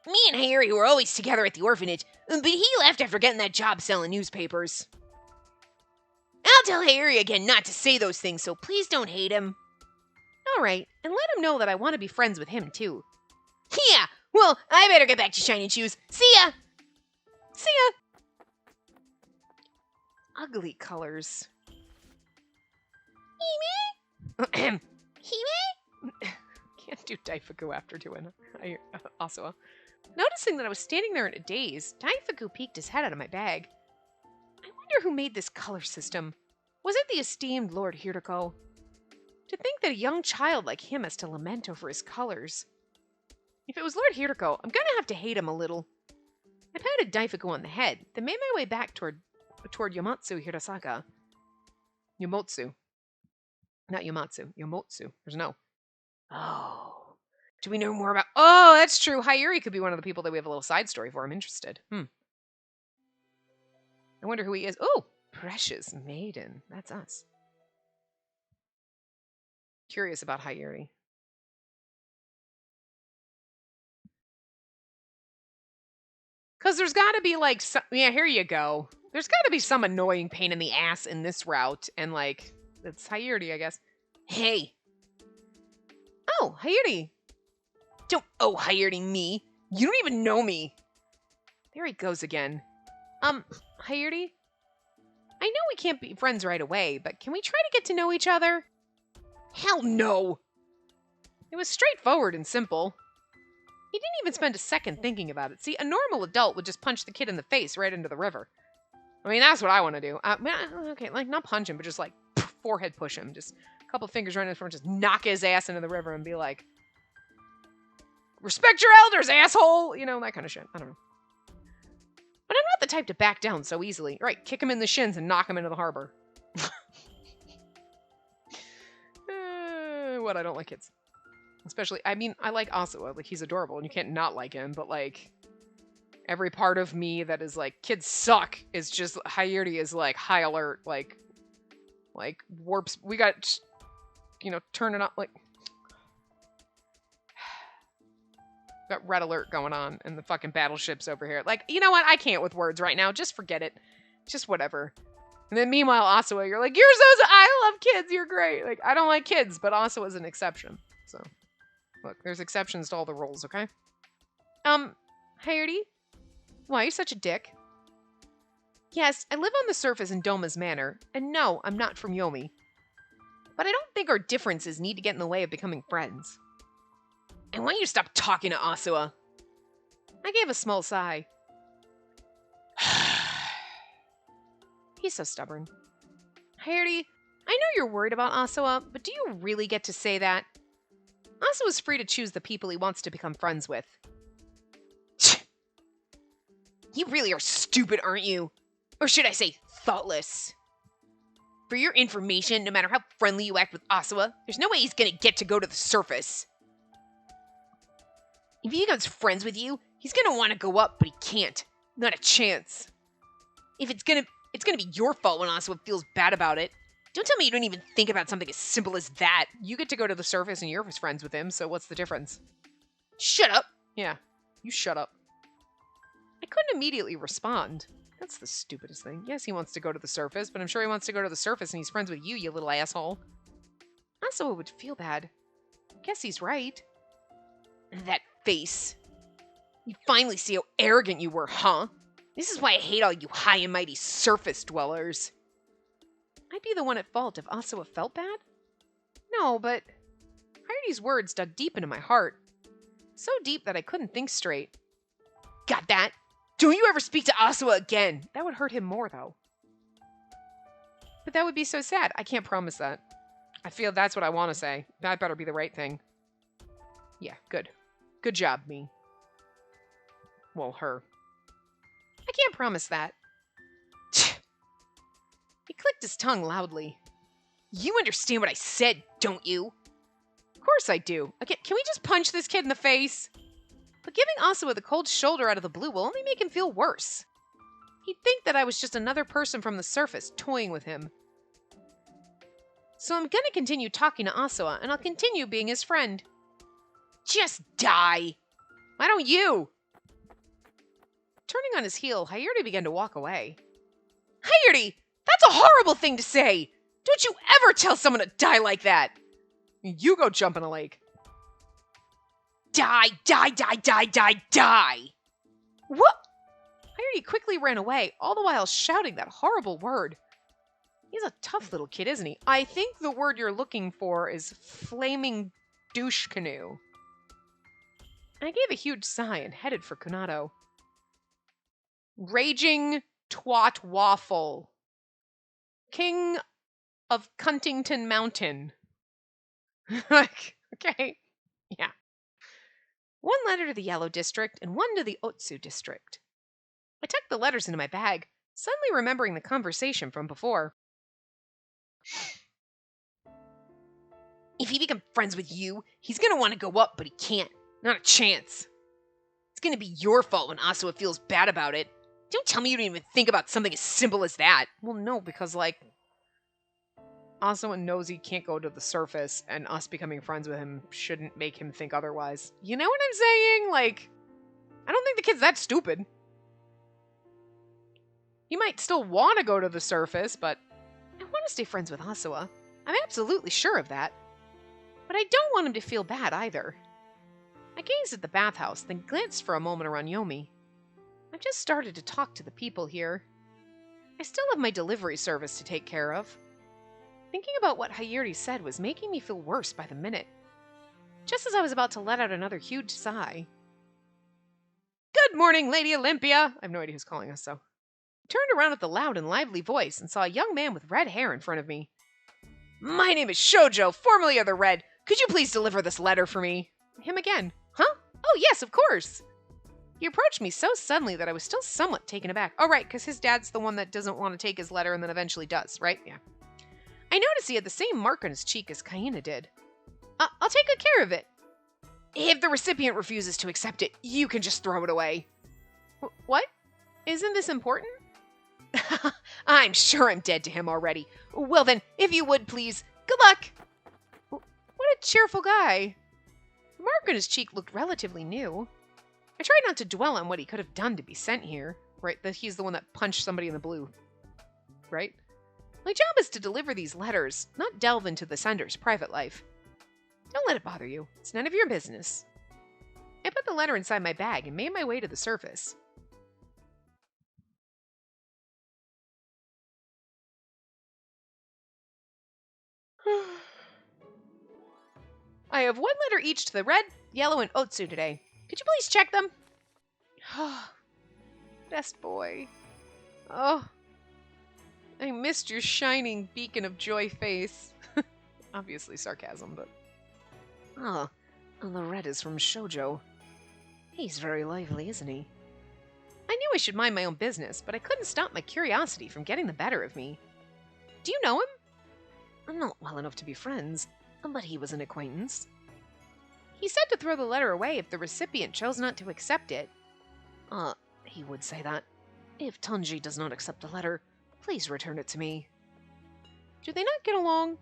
Me and Harry were always together at the orphanage, but he left after getting that job selling newspapers. I'll tell Harry again not to say those things, so please don't hate him. All right, and let him know that I want to be friends with him, too. Yeah, well, I better get back to shining shoes. See ya! See ya! Ugly colors. Hime? Hime? Can't do Daifuku after doing Asua. Noticing that I was standing there in a daze, Daifuku peeked his head out of my bag. I wonder who made this color system. Was it the esteemed Lord Hiroko? To think that a young child like him has to lament over his colors. If it was Lord Hiroko, I'm gonna have to hate him a little. I patted Daifuku on the head, then made my way back toward Yomatsu Hirosaka. Yomotsu. Not Yomatsu. Yomotsu. There's no. Oh. Do we know more about... Oh, that's true. Hayuri could be one of the people that we have a little side story for. I'm interested. I wonder who he is. Oh, Precious Maiden. That's us. Curious about Hayuri. Because there's got to be, like... Yeah, here you go. There's got to be some annoying pain in the ass in this route. And, like, it's Hayuri, I guess. Hey. Oh, Hayuri. Don't Hayuri me. You don't even know me. There he goes again. Hayuri? I know we can't be friends right away, but can we try to get to know each other? Hell no! It was straightforward and simple. He didn't even spend a second thinking about it. See, a normal adult would just punch the kid in the face right into the river. I mean, that's what I want to do. Okay, like, not punch him, but just, like, forehead push him. Just a couple fingers right in front, just knock his ass into the river and be like, respect your elders, asshole! You know, that kind of shit. I don't know. But I'm not the type to back down so easily. Right, kick him in the shins and knock him into the harbor. What, I don't like kids. Especially, I mean, I like Asua. Like, he's adorable, and you can't not like him, but, like, every part of me that is like, kids suck, is just, Hayuri is, like, high alert, like, warps, we got, you know, turning up, like, got red alert going on, and the fucking battleship's over here. Like, you know what? I can't with words right now. Just forget it. Just whatever. And then meanwhile, Asua, you're like, I love kids. You're great. Like, I don't like kids, but Asua's an exception. So, look, there's exceptions to all the rules, okay? Hayuri? Why are you such a dick? Yes, I live on the surface in Doma's manor, and no, I'm not from Yomi. But I don't think our differences need to get in the way of becoming friends. I want you to stop talking to Asua. I gave a small sigh. He's so stubborn. Hayuri, I know you're worried about Asua, but do you really get to say that? Asua's free to choose the people he wants to become friends with. You really are stupid, aren't you? Or should I say, thoughtless. For your information, no matter how friendly you act with Asua, there's no way he's gonna get to go to the surface. If he becomes friends with you, he's gonna want to go up, but he can't. Not a chance. If it's gonna be your fault when Asua feels bad about it. Don't tell me you don't even think about something as simple as that. You get to go to the surface and you're friends with him, so what's the difference? Shut up! Yeah, you shut up. I couldn't immediately respond. That's the stupidest thing. Yes, he wants to go to the surface, but I'm sure he wants to go to the surface and he's friends with you, you little asshole. Asua would feel bad. Guess he's right. That face. You finally see how arrogant you were, huh? This is why I hate all you high and mighty surface dwellers. I'd be the one at fault if Asua felt bad? No, but Hayuri's words dug deep into my heart. So deep that I couldn't think straight. Got that? Don't you ever speak to Asua again. That would hurt him more, though. But that would be so sad. I can't promise that. I feel that's what I want to say. That better be the right thing. Yeah, good. Good job, me. Well, her. I can't promise that. He clicked his tongue loudly. You understand what I said, don't you? Of course I do. Okay, can we just punch this kid in the face? But giving Asua the cold shoulder out of the blue will only make him feel worse. He'd think that I was just another person from the surface toying with him. So I'm gonna continue talking to Asua, and I'll continue being his friend. Just die! Why don't you? Turning on his heel, Hayuri began to walk away. Hayuri! That's a horrible thing to say! Don't you ever tell someone to die like that! You go jump in a lake. Die, die, die, die, die, die! What? Hayuri quickly ran away, all the while shouting that horrible word. He's a tough little kid, isn't he? I think the word you're looking for is flaming douche canoe. I gave a huge sigh and headed for Kunado. Raging twat waffle. King of Cuntington Mountain. Like, okay. Yeah. One letter to the Yellow District and one to the Otsu District. I tucked the letters into my bag, suddenly remembering the conversation from before. If he becomes friends with you, he's gonna want to go up, but he can't. Not a chance. It's gonna be your fault when Asuka feels bad about it. Don't tell me you didn't even think about something as simple as that. Well, no, because, like, Asuka knows he can't go to the surface, and us becoming friends with him shouldn't make him think otherwise. You know what I'm saying? Like, I don't think the kid's that stupid. He might still want to go to the surface, but I want to stay friends with Asuka. I'm absolutely sure of that. But I don't want him to feel bad either. I gazed at the bathhouse, then glanced for a moment around Yomi. I've just started to talk to the people here. I still have my delivery service to take care of. Thinking about what Hayuri said was making me feel worse by the minute. Just as I was about to let out another huge sigh. Good morning, Lady Olympia! I have no idea who's calling us, so. I turned around with a loud and lively voice and saw a young man with red hair in front of me. My name is Shoujo, formerly of the Red. Could you please deliver this letter for me? Him again. Huh? Oh, yes, of course. He approached me so suddenly that I was still somewhat taken aback. Oh, right, because his dad's the one that doesn't want to take his letter and then eventually does, right? Yeah. I noticed he had the same mark on his cheek as Kaina did. I'll take good care of it. If the recipient refuses to accept it, you can just throw it away. What? Isn't this important? I'm sure I'm dead to him already. Well then, if you would please, good luck. What a cheerful guy. The mark on his cheek looked relatively new. I tried not to dwell on what he could have done to be sent here. Right, that he's the one that punched somebody in the blue. Right? My job is to deliver these letters, not delve into the sender's private life. Don't let it bother you. It's none of your business. I put the letter inside my bag and made my way to the surface. I have one letter each to the Red, Yellow, and Otsu today. Could you please check them? Best boy. Oh, I missed your shining beacon of joy face. Obviously sarcasm, but... Oh, the Red is from Shoujo. He's very lively, isn't he? I knew I should mind my own business, but I couldn't stop my curiosity from getting the better of me. Do you know him? I'm not well enough to be friends, but he was an acquaintance. He said to throw the letter away if the recipient chose not to accept it. He would say that. If Tanji does not accept the letter, please return it to me. Do they not get along?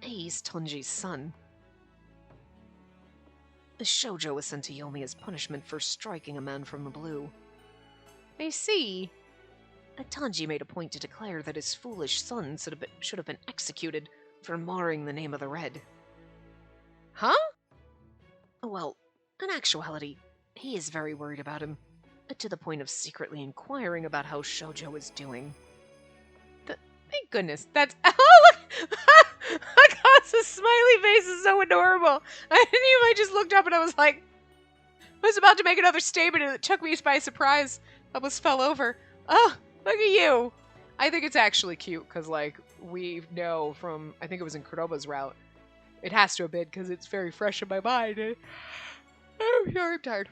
He's Tanji's son. The Shoujo was sent to Yomi as punishment for striking a man from the blue. I see. Tanji made a point to declare that his foolish son should have been executed for marring the name of the Red. Huh? Well, in actuality, he is very worried about him, to the point of secretly inquiring about how Shoujo is doing. Thank goodness, that's... Oh, look! Akaza's smiley face is so adorable. I just looked up and I was like... I was about to make another statement and it took me by surprise. I almost fell over. Oh, look at you! I think it's actually cute, because, like, we know from... I think it was in Kuroba's route. It has to have been, because it's very fresh in my mind. Oh, sorry, I'm tired.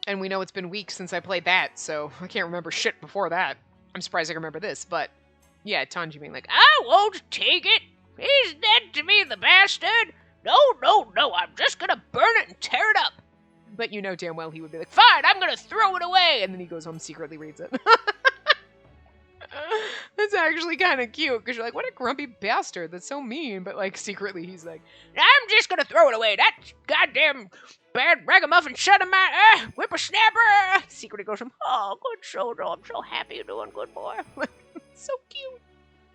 And we know it's been weeks since I played that, so I can't remember shit before that. I'm surprised I can remember this, but... Yeah, Tanji being like, I won't take it! He's dead to me, the bastard! No, no, no, I'm just gonna burn it and tear it up! But you know damn well he would be like, fine, I'm gonna throw it away! And then he goes home, secretly reads it. That's actually kind of cute, because you're like, what a grumpy bastard, that's so mean, but like, secretly he's like, I'm just gonna throw it away, that goddamn bad ragamuffin shut him out, whippersnapper! Secretly goes home, oh, good shoulder, I'm so happy you're doing good, boy. So cute.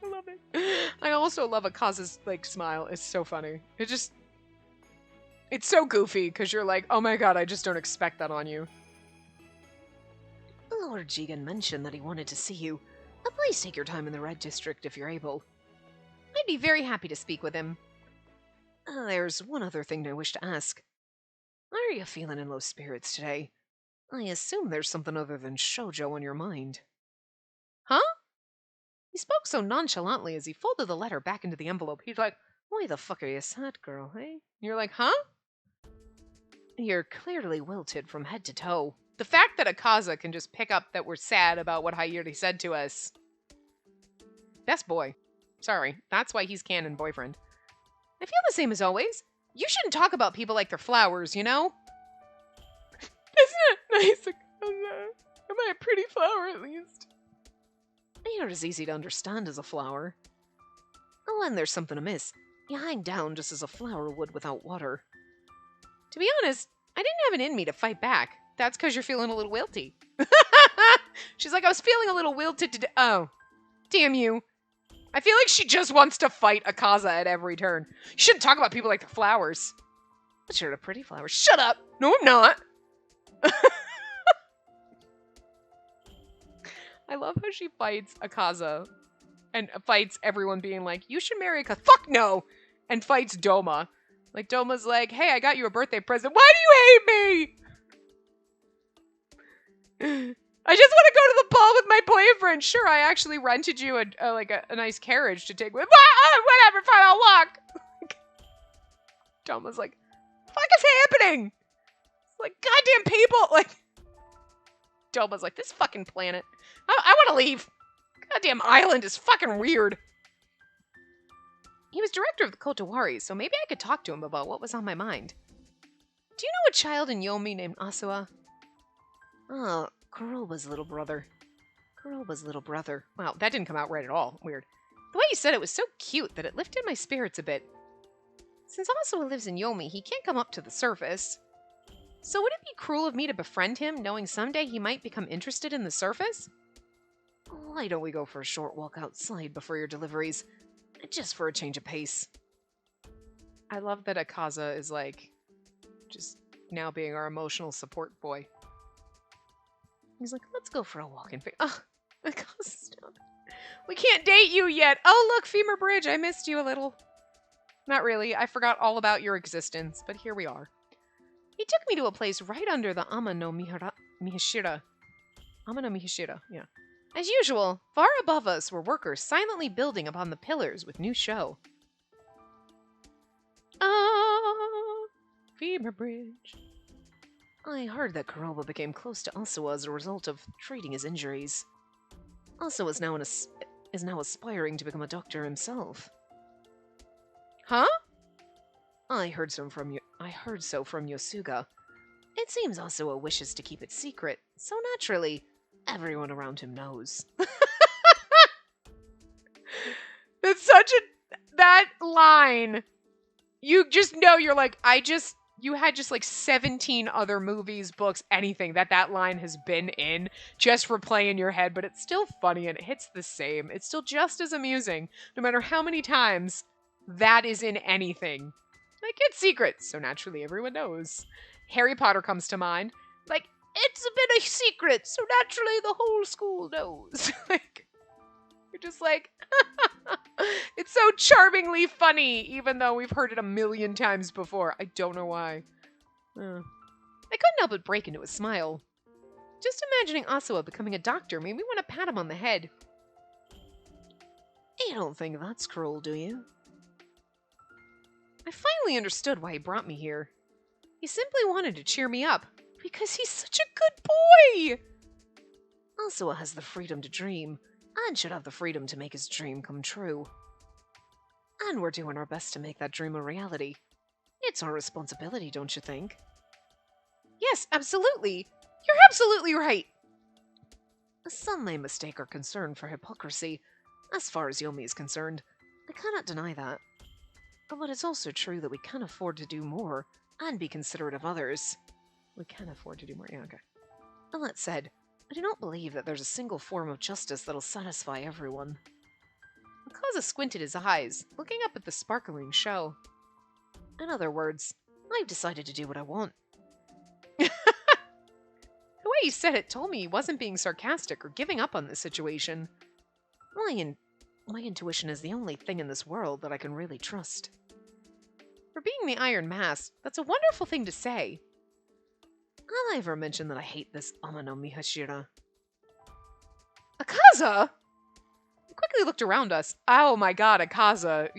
I love it. I also love Akaza's, like, smile. It's so funny. It's so goofy, because you're like, oh my god, I just don't expect that on you. Lord Jigen mentioned that he wanted to see you. Please take your time in the Red District if you're able. I'd be very happy to speak with him. There's one other thing I wish to ask. Why are you feeling in low spirits today? I assume there's something other than shoujo on your mind. Huh? He spoke so nonchalantly as he folded the letter back into the envelope. He's like, Why the fuck are you sad, girl, eh? you're like, huh? You're clearly wilted from head to toe. The fact that Akaza can just pick up that we're sad about what Hayuri said to us. Best boy. Sorry, that's why he's canon boyfriend. I feel the same as always. You shouldn't talk about people like they're flowers, you know? Isn't it nice, Akaza? Am I a pretty flower at least? You're as easy to understand as a flower. When there's something amiss, you hang down just as a flower would without water. To be honest, I didn't have it in me to fight back. That's because you're feeling a little wilty. She's like, I was feeling a little wilted today. Oh, damn you. I feel like she just wants to fight Akaza at every turn. You shouldn't talk about people like they're flowers. But you're a pretty flower. Shut up. No, I'm not. I love how she fights Akaza and fights everyone being like, you should marry Akaza. Fuck no. And fights Doma. Like, Doma's like, hey, I got you a birthday present. Why do you hate me? I just want to go to the ball with my boyfriend. Sure, I actually rented you a nice carriage to take with. Whatever, fine, I'll walk. Doma's like, fuck is happening? It's like, goddamn people. Like, Doma's like, this fucking planet. I want to leave. Goddamn island is fucking weird. He was director of the Kotowari, so maybe I could talk to him about what was on my mind. Do you know a child in Yomi named Asua? Oh, Kuroba's little brother. Kuroba's little brother. Wow, that didn't come out right at all. Weird. The way you said it was so cute that it lifted my spirits a bit. Since Asua lives in Yomi, he can't come up to the surface. So would it be cruel of me to befriend him, knowing someday he might become interested in the surface? Why don't we go for a short walk outside before your deliveries? Just for a change of pace. I love that Akaza is like, just now being our emotional support boy. He's like, let's go for a walk and Ugh, Akaza, stop. We can't date you yet. Oh, look, Femur Bridge. I missed you a little. Not really. I forgot all about your existence, but here we are. He took me to a place right under the Ama no Mihashira. Ama no Mihashira, yeah. As usual, far above us were workers silently building upon the pillars with new show. Ah, Femur Bridge. I heard that Kuroba became close to Asua as a result of treating his injuries. Asua is now aspiring to become a doctor himself. Huh? I heard so from Yosuga. It seems Asua wishes to keep it secret, so naturally, everyone around him knows. That's such that line. You just know, you're like, you had just like 17 other movies, books, anything that line has been in just for play in your head, but it's still funny and it hits the same. It's still just as amusing, no matter how many times that is in anything. Like, it's secret, so naturally everyone knows. Harry Potter comes to mind. Like, it's been a secret, so naturally the whole school knows. Like, you're just like, it's so charmingly funny, even though we've heard it a million times before. I don't know why. I couldn't help but break into a smile. Just imagining Asua becoming a doctor made me want to pat him on the head. You don't think that's cruel, do you? I finally understood why he brought me here. He simply wanted to cheer me up, because he's such a good boy! Asua has the freedom to dream, and should have the freedom to make his dream come true. And we're doing our best to make that dream a reality. It's our responsibility, don't you think? Yes, absolutely. You're absolutely right. Some may mistake our concern for hypocrisy, as far as Yomi is concerned. I cannot deny that. But it's also true that we can afford to do more, and be considerate of others. We can afford to do more, yeah, okay. That said, I do not believe that there's a single form of justice that'll satisfy everyone. Akaza squinted his eyes, looking up at the sparkling show. In other words, I've decided to do what I want. The way he said it told me he wasn't being sarcastic or giving up on the situation. My intuition is the only thing in this world that I can really trust. For being the Iron Mask, that's a wonderful thing to say. Have I ever mentioned that I hate this Amano Mihashira? Akaza! He quickly looked around us. Oh my god, Akaza.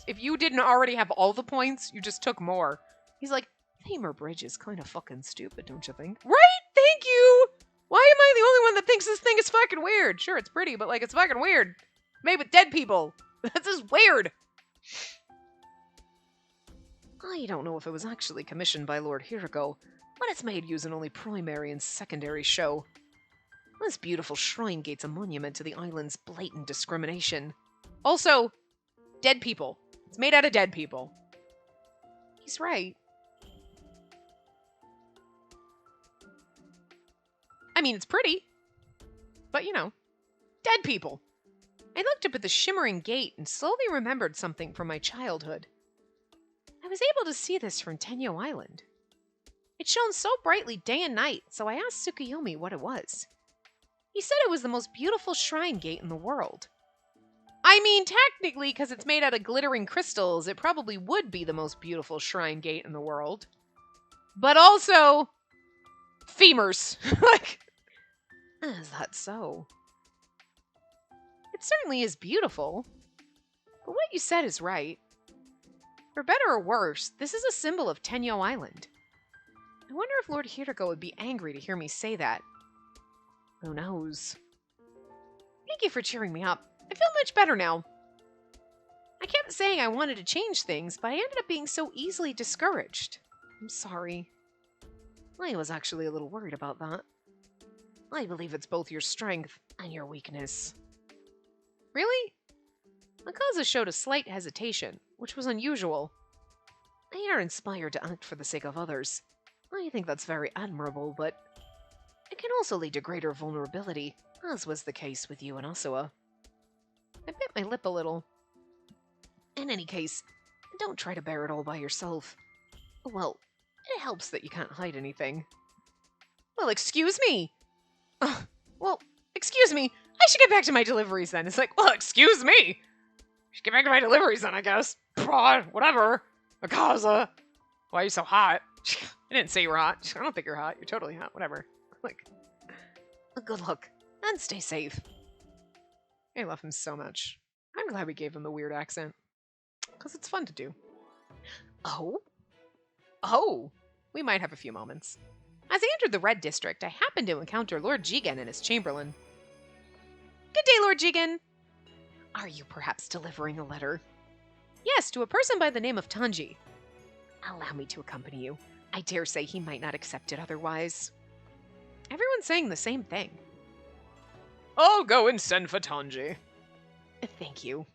If you didn't already have all the points, you just took more. He's like, Femur Bridge is kind of fucking stupid, don't you think? right? Thank you! Why am I the only one that thinks this thing is fucking weird? Sure, it's pretty, but like, it's fucking weird. Made with dead people. This is weird. I don't know if it was actually commissioned by Lord Hiroko, but it's made using only primary and secondary show. This beautiful shrine gate's a monument to the island's blatant discrimination. Also, dead people. It's made out of dead people. He's right. I mean, it's pretty. But, dead people. I looked up at the shimmering gate and slowly remembered something from my childhood. I was able to see this from Tenyo Island. It shone so brightly day and night, so I asked Tsukuyomi what it was. He said it was the most beautiful shrine gate in the world. I mean, technically, because it's made out of glittering crystals, it probably would be the most beautiful shrine gate in the world. But also, femurs. Is that so? It certainly is beautiful. But what you said is right. For better or worse, this is a symbol of Tenyo Island. I wonder if Lord Hiroko would be angry to hear me say that. Who knows? Thank you for cheering me up. I feel much better now. I kept saying I wanted to change things, but I ended up being so easily discouraged. I'm sorry. I was actually a little worried about that. I believe it's both your strength and your weakness. Really? Akaza showed a slight hesitation, which was unusual. They are inspired to act for the sake of others. I think that's very admirable, but it can also lead to greater vulnerability, as was the case with you and Asuwa. I bit my lip a little. In any case, don't try to bear it all by yourself. Well, it helps that you can't hide anything. Well, excuse me! Excuse me! I should get back to my deliveries then. It's like, well, excuse me! I should get back to my deliveries then, I guess. Whatever. Akaza. Why are you so hot? I didn't say you were hot. I don't think you're hot. You're totally hot. Whatever. Good luck, and stay safe. I love him so much. I'm glad we gave him the weird accent. Because it's fun to do. Oh! We might have a few moments. As I entered the Red District, I happened to encounter Lord Jigen and his chamberlain. Good day, Lord Jigen! Are you perhaps delivering a letter? Yes, to a person by the name of Tanji. Allow me to accompany you. I dare say he might not accept it otherwise. Everyone's saying the same thing. I'll go and send for Tanji. Thank you.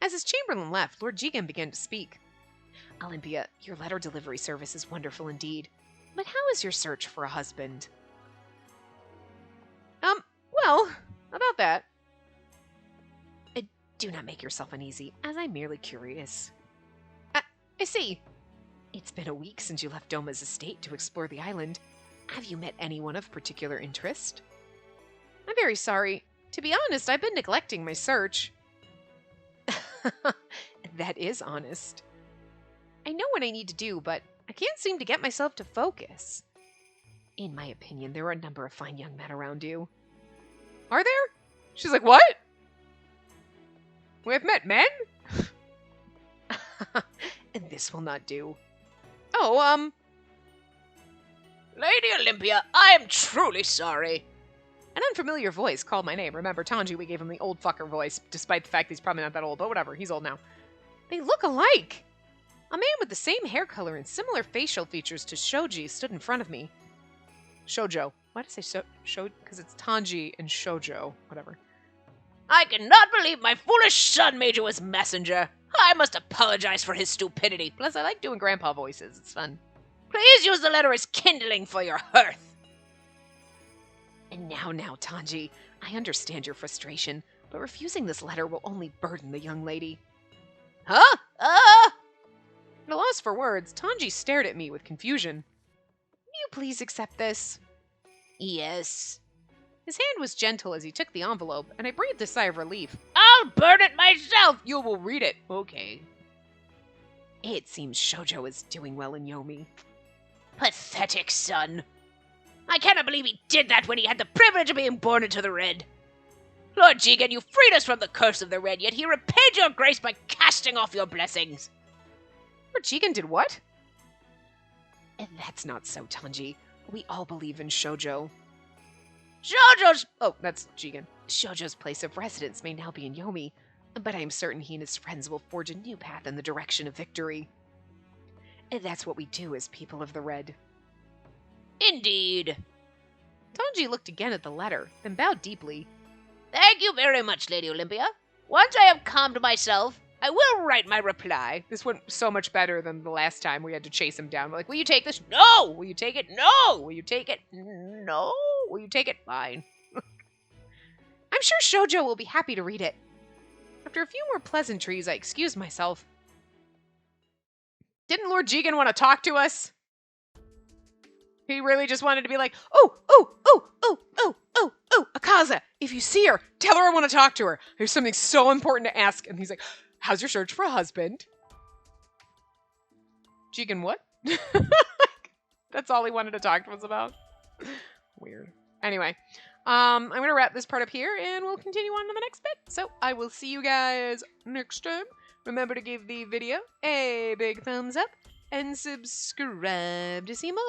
As his chamberlain left, Lord Jigen began to speak. Olympia, your letter delivery service is wonderful indeed. But how is your search for a husband? Well, about that. Do not make yourself uneasy, as I'm merely curious. I see. It's been a week since you left Doma's estate to explore the island. Have you met anyone of particular interest? I'm very sorry. To be honest, I've been neglecting my search. That is honest. I know what I need to do, but I can't seem to get myself to focus. In my opinion, there are a number of fine young men around you. Are there? She's like, what? We've met men? This will not do. Oh, Lady Olympia, I am truly sorry. An unfamiliar voice called my name. Remember, Tanji, we gave him the old fucker voice, despite the fact he's probably not that old, but whatever, he's old now. They look alike! A man with the same hair color and similar facial features to Shoji stood in front of me. Shoujo. Why did I say Shoujo? Because it's Tanji and Shoujo. Whatever. I cannot believe my foolish son made you his messenger. I must apologize for his stupidity. Plus, I like doing grandpa voices. It's fun. Please use the letter as kindling for your hearth. And now, Tanji, I understand your frustration, but refusing this letter will only burden the young lady. Huh? At a loss for words, Tanji stared at me with confusion. Will you please accept this? Yes. His hand was gentle as he took the envelope, and I breathed a sigh of relief. I'll burn it myself! You will read it. Okay. It seems Shoujo is doing well in Yomi. Pathetic son. I cannot believe he did that when he had the privilege of being born into the Red. Lord Jigen, you freed us from the curse of the Red, yet he repaid your grace by casting off your blessings. Lord Jigen did what? And that's not so, Tanji. We all believe in Shoujo. Shoujo's... Oh, that's Jigen. Shoujo's place of residence may now be in Yomi, but I am certain he and his friends will forge a new path in the direction of victory. And that's what we do as people of the Red. Indeed. Tanji looked again at the letter, then bowed deeply. Thank you very much, Lady Olympia. Once I have calmed myself, I will write my reply. This went so much better than the last time we had to chase him down. We're like, will you take this? No! Will you take it? No! Will you take it? No! Will you take it? Fine. I'm sure Shoujo will be happy to read it. After a few more pleasantries, I excused myself. Didn't Lord Jigen want to talk to us? He really just wanted to be like, oh, Akaza, if you see her, tell her I want to talk to her. There's something so important to ask. And he's like, how's your search for a husband? Jigen, what? That's all he wanted to talk to us about. Weird. Anyway, I'm going to wrap this part up here, and we'll continue on to the next bit. So I will see you guys next time. Remember to give the video a big thumbs up, and subscribe to see more.